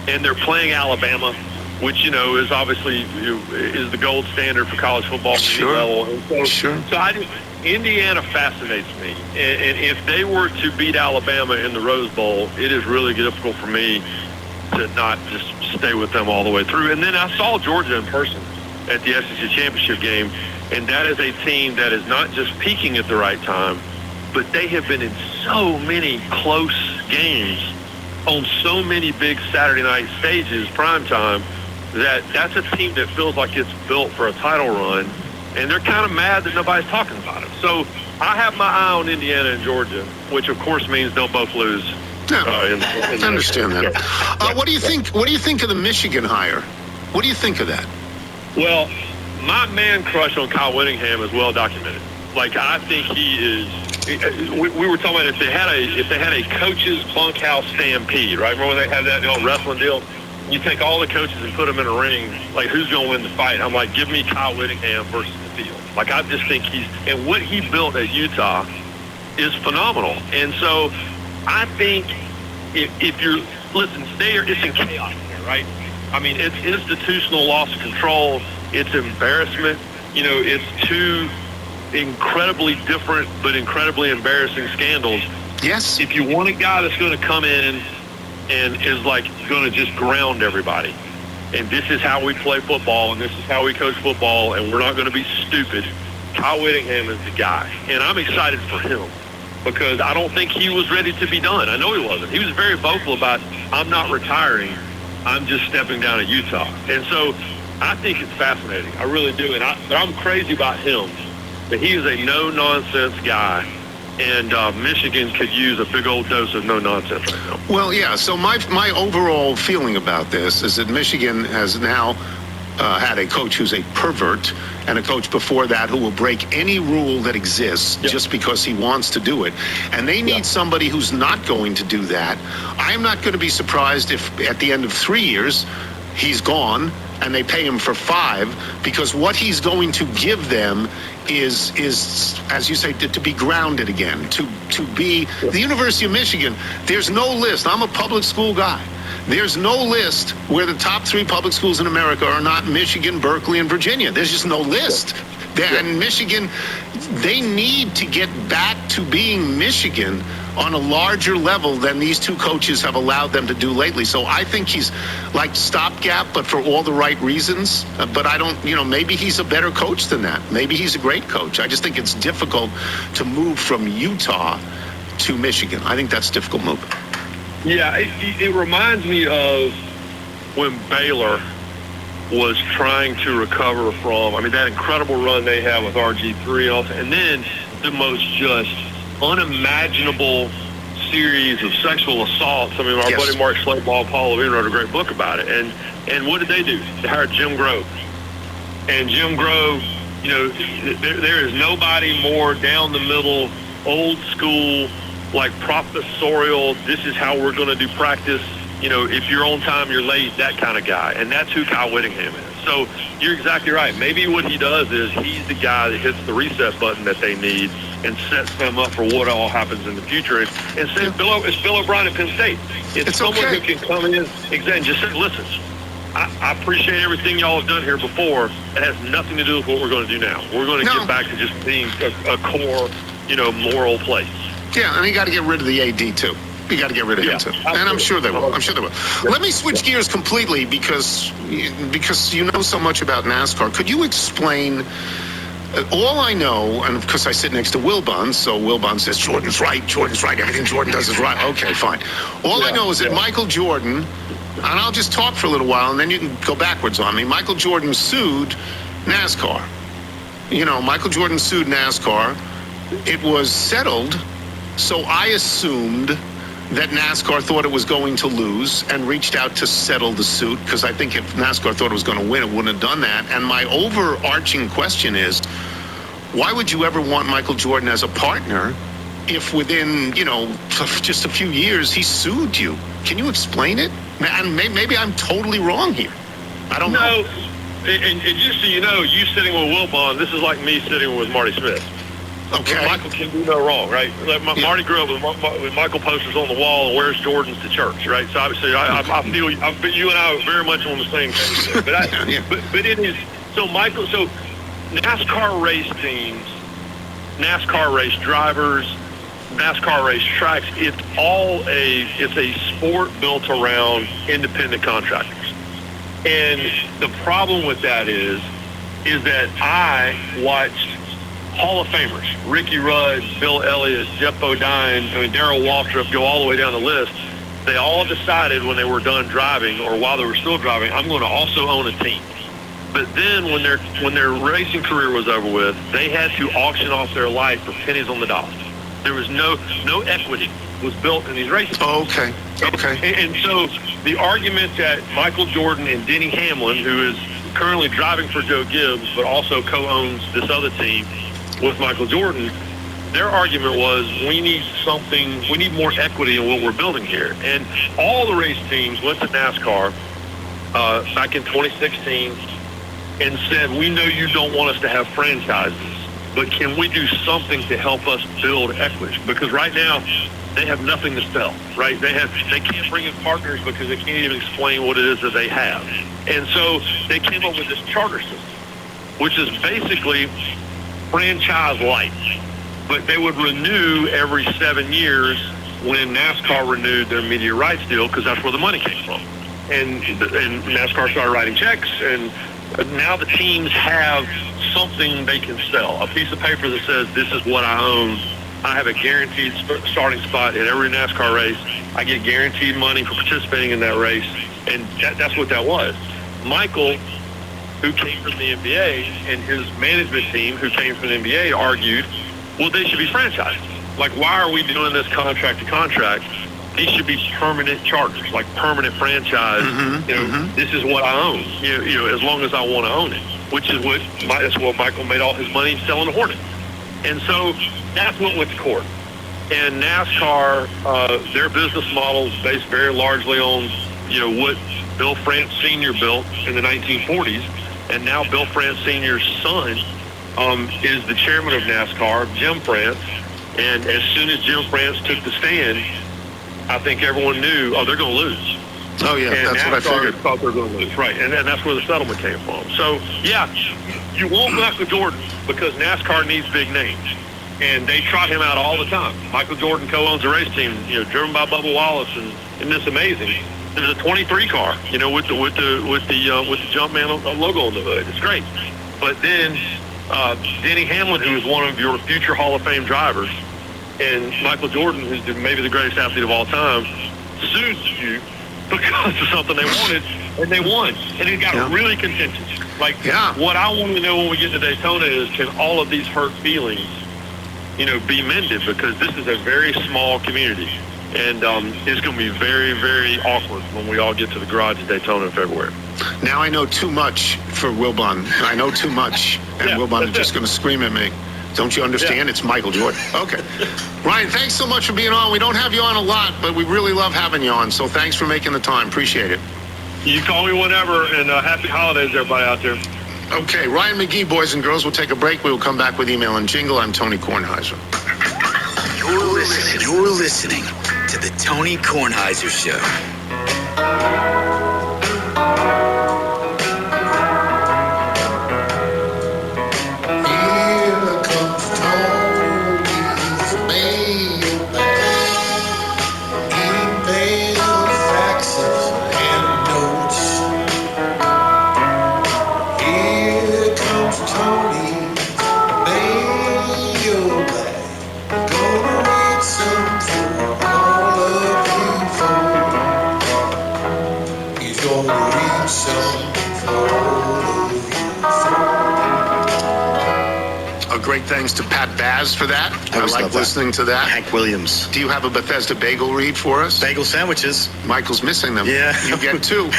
and they're playing Alabama, which, is obviously is the gold standard for college football. Sure. So Indiana fascinates me. And if they were to beat Alabama in the Rose Bowl, it is really difficult for me to not just stay with them all the way through. And then I saw Georgia in person at the SEC Championship game, and that is a team that is not just peaking at the right time, but they have been in so many close games on so many big Saturday night stages, primetime, that's a team that feels like it's built for a title run, and they're kind of mad that nobody's talking about it. So I have my eye on Indiana and Georgia, which of course means they'll both lose. I understand that. What do you think? What do you think of the Michigan hire? What do you think of that? Well, my man crush on Kyle Whittingham is well documented. Like, I think he is. We were talking about if they had a coaches bunkhouse stampede, right? Remember when they had that old wrestling deal? You take all the coaches and put them in a ring. Like, who's going to win the fight? I'm like, give me Kyle Whittingham versus the field. Like, I just think and what he built at Utah is phenomenal. And so I think if you're, it's in chaos there, right? I mean, it's institutional loss of control. It's embarrassment. It's two incredibly different but incredibly embarrassing scandals. Yes. If you want a guy that's going to come in and is like going to just ground everybody, and this is how we play football, and this is how we coach football, and we're not going to be stupid, Kyle Whittingham is the guy. And I'm excited for him, because I don't think he was ready to be done. I know he wasn't. He was very vocal about, I'm not retiring, I'm just stepping down at Utah. And so I think it's fascinating. I really do. But I'm crazy about him. But he is a no-nonsense guy. And Michigan could use a big old dose of no-nonsense right now. Well, yeah. So my overall feeling about this is that Michigan has now had a coach who's a pervert, and a coach before that who will break any rule that exists just because he wants to do it. And they need somebody who's not going to do that. I'm not going to be surprised if at the end of 3 years he's gone, and they pay him for 5, because what he's going to give them is as you say, to be grounded again, to be the University of Michigan. There's no list. I'm a public school guy. There's no list where the top 3 public schools in America are not Michigan, Berkeley, and Virginia. There's just no list. And Michigan, they need to get back to being Michigan on a larger level than these 2 coaches have allowed them to do lately. So I think he's like stopgap, but for all the right reasons. But I don't, maybe he's a better coach than that. Maybe he's a great coach. I just think it's difficult to move from Utah to Michigan. I think that's a difficult move. Yeah, it reminds me of when Baylor was trying to recover from, that incredible run they had with RG3, and then the most just unimaginable series of sexual assaults. Our buddy Mark Slabaugh and Paul Levine wrote a great book about it. And what did they do? They hired Jim Grove. And Jim Grove, there is nobody more down the middle, old school, like professorial, this is how we're going to do practice. If you're on time, you're late, that kind of guy. And that's who Kyle Whittingham is. So you're exactly right. Maybe what he does is he's the guy that hits the reset button that they need and sets them up for what all happens in the future. And say, it's Bill O'Brien at Penn State. It's someone who can come in and just say, listen, I appreciate everything y'all have done here before. It has nothing to do with what we're going to do now. We're going to get back to just being a core, moral place. Yeah, and you got to get rid of the AD, too. You got to get rid of him, too. Absolutely. And I'm sure they will. Yeah. Let me switch gears completely because you know so much about NASCAR. Could you explain all I know, and because I sit next to Wilbon, so Wilbon says, Jordan's right, everything Jordan does is right. Okay, fine. All I know is that Michael Jordan, and I'll just talk for a little while, and then you can go backwards on me. Michael Jordan sued NASCAR. Michael Jordan sued NASCAR. It was settled, so I assumed that NASCAR thought it was going to lose and reached out to settle the suit, because I think if NASCAR thought it was going to win, it wouldn't have done that. And my overarching question is, why would you ever want Michael Jordan as a partner if within, just a few years he sued you? Can you explain it? And maybe I'm totally wrong here. I don't know. And just so you know, you sitting with Wilbon, this is like me sitting with Marty Smith. Okay. Michael can do no wrong, right? Marty grew up with Michael posters on the wall and wears Jordans to church, right? So obviously, I feel you and I are very much on the same page there. But it is so Michael. So NASCAR race teams, NASCAR race drivers, NASCAR race tracks. It's a sport built around independent contractors, and the problem with that is that I watched Hall of Famers, Ricky Rudd, Bill Elliott, Jeff Bodine, Darrell Waltrip, go all the way down the list. They all decided when they were done driving, or while they were still driving, I'm going to also own a team. But then when their racing career was over with, they had to auction off their life for pennies on the dollar. There was no equity was built in these races. Oh, okay. And so the argument that Michael Jordan and Denny Hamlin, who is currently driving for Joe Gibbs, but also co-owns this other team with Michael Jordan, their argument was we need more equity in what we're building here. And all the race teams went to NASCAR back in 2016 and said, we know you don't want us to have franchises, but can we do something to help us build equity? Because right now they have nothing to sell, right? They can't bring in partners because they can't even explain what it is that they have. And so they came up with this charter system, which is basically franchise light, but they would renew every 7 years when NASCAR renewed their media rights deal, because that's where the money came from. And NASCAR started writing checks, and now the teams have something they can sell, a piece of paper that says this is what I own. I have a guaranteed starting spot in every NASCAR race. I get guaranteed money for participating in that race, and that's what that was. Michael, who came from the NBA, and his management team, who came from the NBA, argued, well, they should be franchised. Like, why are we doing this contract to contract? These should be permanent charters, like permanent franchise. This is what I own, as long as I want to own it, that's what Michael made all his money selling the Hornet. And so that's what went to court. And NASCAR, their business model is based very largely on, what Bill France Sr. built in the 1940s, and now Bill France Sr.'s son is the chairman of NASCAR, Jim France. And as soon as Jim France took the stand, I think everyone knew, they're going to lose. Oh, yeah, and that's NASCAR what I figured. thought they were going to lose, right. And that's where the settlement came from. So, yeah, you want Michael Jordan because NASCAR needs big names. And they trot him out all the time. Michael Jordan co-owns a race team, driven by Bubba Wallace, and isn't this amazing? There's a 23 car, with the Jumpman logo on the hood. It's great. But then Denny Hamlin, who is one of your future Hall of Fame drivers, and Michael Jordan, who's maybe the greatest athlete of all time, sued you because of something they wanted, and they won. And it got really contentious. What I want to know when we get to Daytona is, can all of these hurt feelings, be mended? Because this is a very small community. And it's going to be very, very awkward when we all get to the garage at Daytona in February. Now I know too much for Wilbon. I know too much, and Wilbon is just going to scream at me. Don't you understand? It's Michael Jordan. Okay. Ryan, thanks so much for being on. We don't have you on a lot, but we really love having you on. So thanks for making the time. Appreciate it. You call me whenever, and happy holidays, everybody out there. Okay, Ryan McGee, boys and girls, we'll take a break. We will come back with email and jingle. I'm Tony Kornheiser. You're listening to the Tony Kornheiser Show. Great thanks to Pat Baz for that. I like listening to that. Hank Williams. Do you have a Bethesda bagel read for us? Bagel sandwiches. Michael's missing them. Yeah. You get two.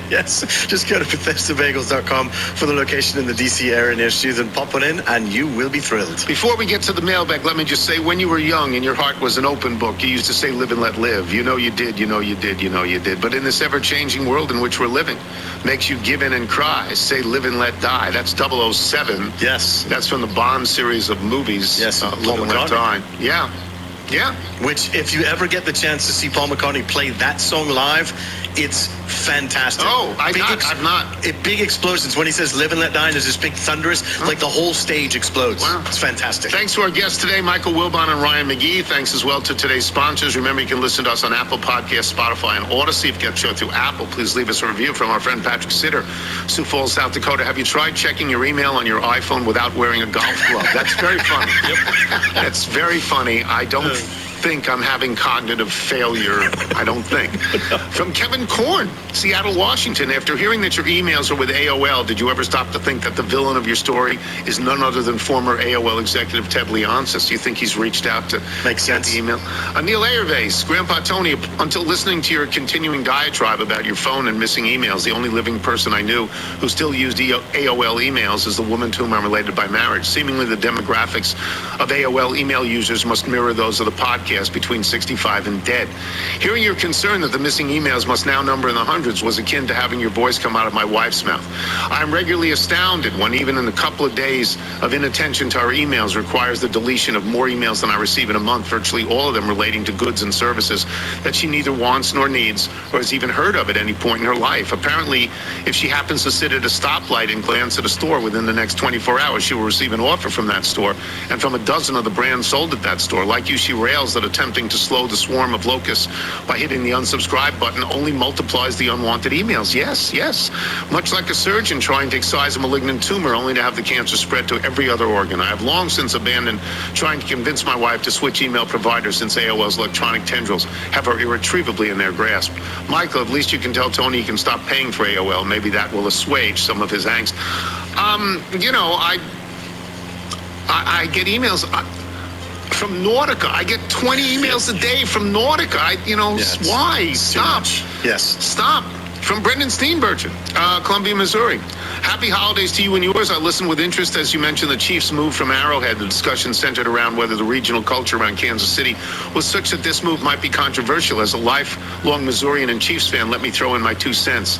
Yes. Just go to BethesdaBagels.com for the location in the D.C. area near you, and pop one in, and you will be thrilled. Before we get to the mailbag, let me just say, when you were young and your heart was an open book, you used to say, live and let live. You know you did, you know you did, you know you did. But in this ever-changing world in which we're living, makes you give in and cry. Say, live and let die. That's 007. Yes. That's from the Bond series of movies. Yes, Live and Let Die. Yeah. Yeah. Which, if you ever get the chance to see Paul McCartney play that song live, it's fantastic. Oh, I've not. Big explosions. When he says live and let die, there's this big thunderous, like the whole stage explodes. Wow. It's fantastic. Thanks to our guests today, Michael Wilbon and Ryan McGee. Thanks as well to today's sponsors. Remember, you can listen to us on Apple Podcasts, Spotify, and Odyssey. If you get the show through Apple, please leave us a review. From our friend Patrick Sitter, Sioux Falls, South Dakota. Have you tried checking your email on your iPhone without wearing a golf glove? That's very funny. That's very funny. I don't think I'm having cognitive failure. I don't think. From Kevin Korn, Seattle, Washington. After hearing that your emails are with AOL, did you ever stop to think that the villain of your story is none other than former AOL executive Ted Leonsis? Do you think he's reached out to get the email? Neil Ayervase, Grandpa Tony, until listening to your continuing diatribe about your phone and missing emails, the only living person I knew who still used AOL emails is the woman to whom I'm related by marriage. Seemingly the demographics of AOL email users must mirror those of the podcast between 65 and dead. Hearing your concern that the missing emails must now number in the hundreds was akin to having your voice come out of my wife's mouth. I'm regularly astounded when even in a couple of days of inattention to our emails requires the deletion of more emails than I receive in a month, virtually all of them relating to goods and services that she neither wants nor needs or has even heard of at any point in her life. Apparently, if she happens to sit at a stoplight and glance at a store within the next 24 hours, she will receive an offer from that store and from a dozen of the brands sold at that store. Like you, she rails that attempting to slow the swarm of locusts by hitting the unsubscribe button only multiplies the unwanted emails. Yes. Much like a surgeon trying to excise a malignant tumor only to have the cancer spread to every other organ. I have long since abandoned trying to convince my wife to switch email providers since AOL's electronic tendrils have her irretrievably in their grasp. Michael, at least you can tell Tony he can stop paying for AOL. Maybe that will assuage some of his angst. I get emails from Nautica. I get 20 emails a day from Nautica. Why? Stop. Yes. Stop. From Brendan Steenbergen, Columbia, Missouri. Happy holidays to you and yours. I listened with interest as you mentioned the Chiefs' move from Arrowhead. The discussion centered around whether the regional culture around Kansas City was such that this move might be controversial. As a lifelong Missourian and Chiefs fan, let me throw in my 2 cents.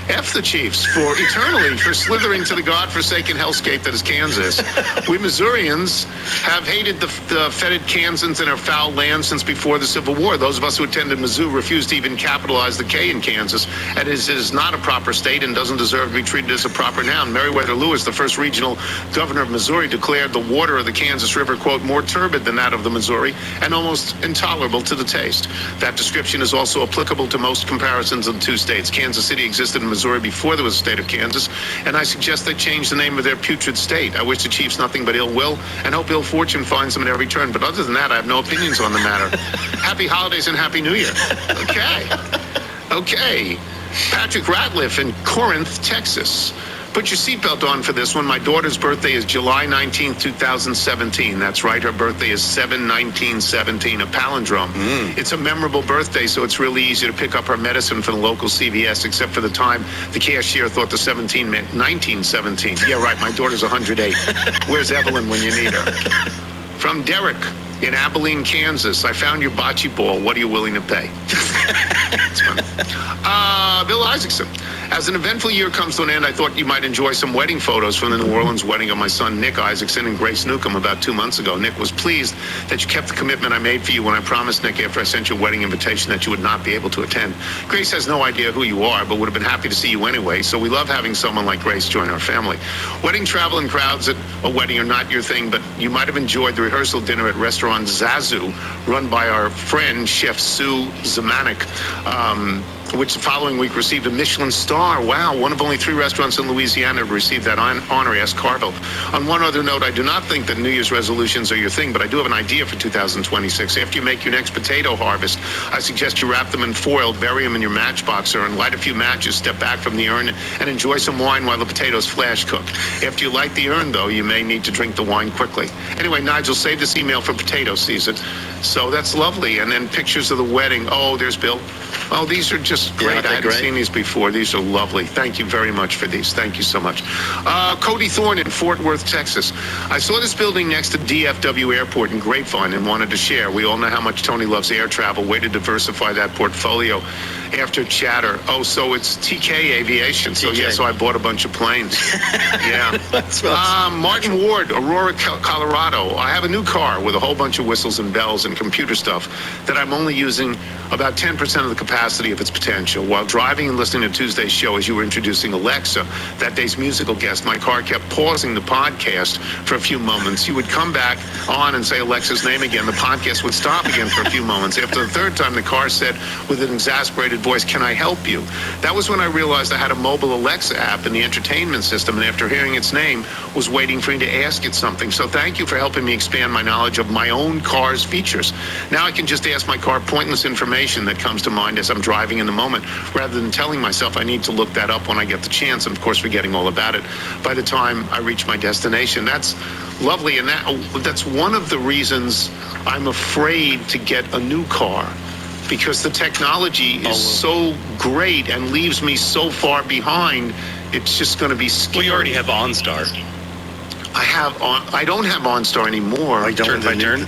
F the Chiefs for eternally for slithering to the godforsaken hellscape that is Kansas. We Missourians have hated the fetid Kansans in our foul land since before the Civil War. Those of us who attended Mizzou refused to even capitalize the K in Kansas, and it is not a proper state and doesn't deserve to be treated as a proper noun. Meriwether Lewis, the first regional governor of Missouri, declared the water of the Kansas River, quote, more turbid than that of the Missouri and almost intolerable to the taste. That description is also applicable to most comparisons of the two states. Kansas City existed in Missouri before there was a state of Kansas, and I suggest they change the name of their putrid state. I wish the Chiefs nothing but ill will and hope ill fortune finds them at every turn. But other than that, I have no opinions on the matter. Happy holidays and Happy New Year. Okay. Patrick Ratliff in Corinth, Texas. Put your seatbelt on for this one. My daughter's birthday is July 19th, 2017. That's right. Her birthday is 7/19/17, a palindrome. It's a memorable birthday, so it's really easy to pick up her medicine from the local CVS, except for the time the cashier thought the 17 meant 1917. Yeah, right. My daughter's 108. Where's Evelyn when you need her? From Derek in Abilene, Kansas. I found your bocce ball. What are you willing to pay? It's funny. Bill Isaacson. As an eventful year comes to an end, I thought you might enjoy some wedding photos from the New Orleans wedding of my son, Nick Isaacson, and Grace Newcomb about 2 months ago. Nick was pleased that you kept the commitment I made for you when I promised Nick after I sent you a wedding invitation that you would not be able to attend. Grace has no idea who you are, but would have been happy to see you anyway, so we love having someone like Grace join our family. Wedding travel and crowds at a wedding are not your thing, but you might have enjoyed the rehearsal dinner at restaurant Zazu, run by our friend, Chef Sue Zamanek, which the following week received a Michelin star. Wow, one of only 3 restaurants in Louisiana to receive that honor, asked Carville. On one other note, I do not think that New Year's resolutions are your thing, but I do have an idea for 2026. After you make your next potato harvest, I suggest you wrap them in foil, bury them in your matchboxer, and light a few matches, step back from the urn, and enjoy some wine while the potatoes flash cook. After you light the urn, though, you may need to drink the wine quickly. Anyway, Nigel, save this email for potato season. So that's lovely. And then pictures of the wedding. Oh, there's Bill. Oh, these are just great. I hadn't seen these before. These are lovely. Thank you very much for these. Thank you so much. Cody Thorne in Fort Worth, Texas. I saw this building next to DFW Airport in Grapevine and wanted to share. We all know how much Tony loves air travel. Way to diversify that portfolio after chatter. Oh, so it's TK Aviation. So, yeah, so I bought a bunch of planes. Yeah. Martin Ward, Aurora, Colorado. I have a new car with a whole bunch of whistles and bells and computer stuff that I'm only using about 10% of the capacity of its potential. While driving and listening to Tuesday's show as you were introducing Alexa, that day's musical guest, my car kept pausing the podcast for a few moments. You would come back on and say Alexa's name again. The podcast would stop again for a few moments. After the third time, the car said with an exasperated voice, "Can I help you?" That was when I realized I had a mobile Alexa app in the entertainment system, and after hearing its name, was waiting for me to ask it something. So thank you for helping me expand my knowledge of my own car's features. Now I can just ask my car pointless information that comes to mind as I'm driving in the moment, rather than telling myself I need to look that up when I get the chance, and of course forgetting all about it by the time I reach my destination. That's lovely, and that's one of the reasons I'm afraid to get a new car, because the technology is so great and leaves me so far behind. It's just going to be scary. Well, you already have OnStar. I don't have OnStar anymore. Turn by turn?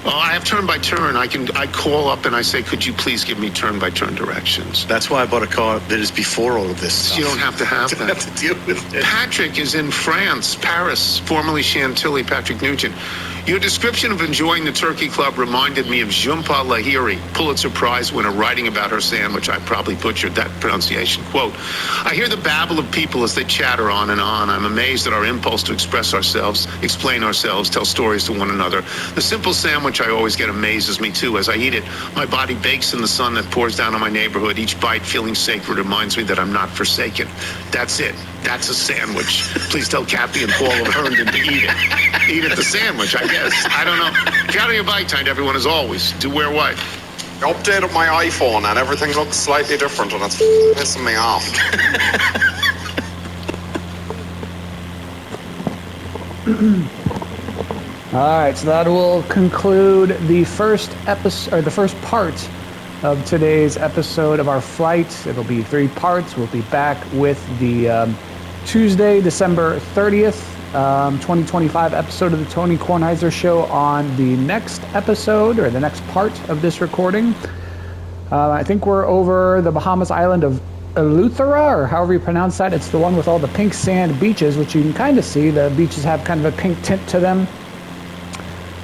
Oh, I have turn by turn. I call up and I say, could you please give me turn by turn directions? That's why I bought a car that is before all of this stuff. You don't have to have that. Have to deal with it. Patrick is in France, Paris, formerly Chantilly, Patrick Nugent. Your description of enjoying the Turkey Club reminded me of Jhumpa Lahiri, Pulitzer Prize winner, writing about her sandwich. I probably butchered that pronunciation. Quote, I hear the babble of people as they chatter on and on. I'm amazed at our impulse to express ourselves, explain ourselves, tell stories to one another. The simple sandwich I always get amazes me too. As I eat it, my body bakes in the sun that pours down on my neighborhood. Each bite, feeling sacred, reminds me that I'm not forsaken. That's it. That's a sandwich. Please tell Kathy and Paul of Herndon to eat it. Eat it the sandwich, I guess. I don't know. Get on your bike tonight, everyone, as always. Do wear white. I updated my iPhone and everything looks slightly different and it's pissing me off. All right, so that will conclude the first episode, or the first part of today's episode of our flight. It'll be 3 parts. We'll be back with the Tuesday, December 30th, 2025 episode of the Tony Kornheiser Show on the next episode, or the next part of this recording. I think we're over the Bahamas island of Eleuthera, or however you pronounce that. It's the one with all the pink sand beaches, which you can kind of see. The beaches have kind of a pink tint to them.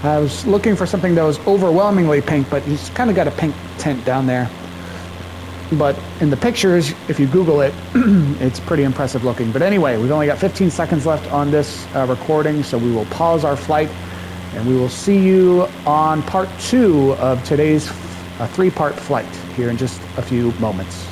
I was looking for something that was overwhelmingly pink, but it's kind of got a pink tint down there. But in the pictures, if you Google it, it's pretty impressive looking. But anyway, we've only got 15 seconds left on this recording, so we will pause our flight, and we will see you on part 2 of today's 3-part flight here in just a few moments.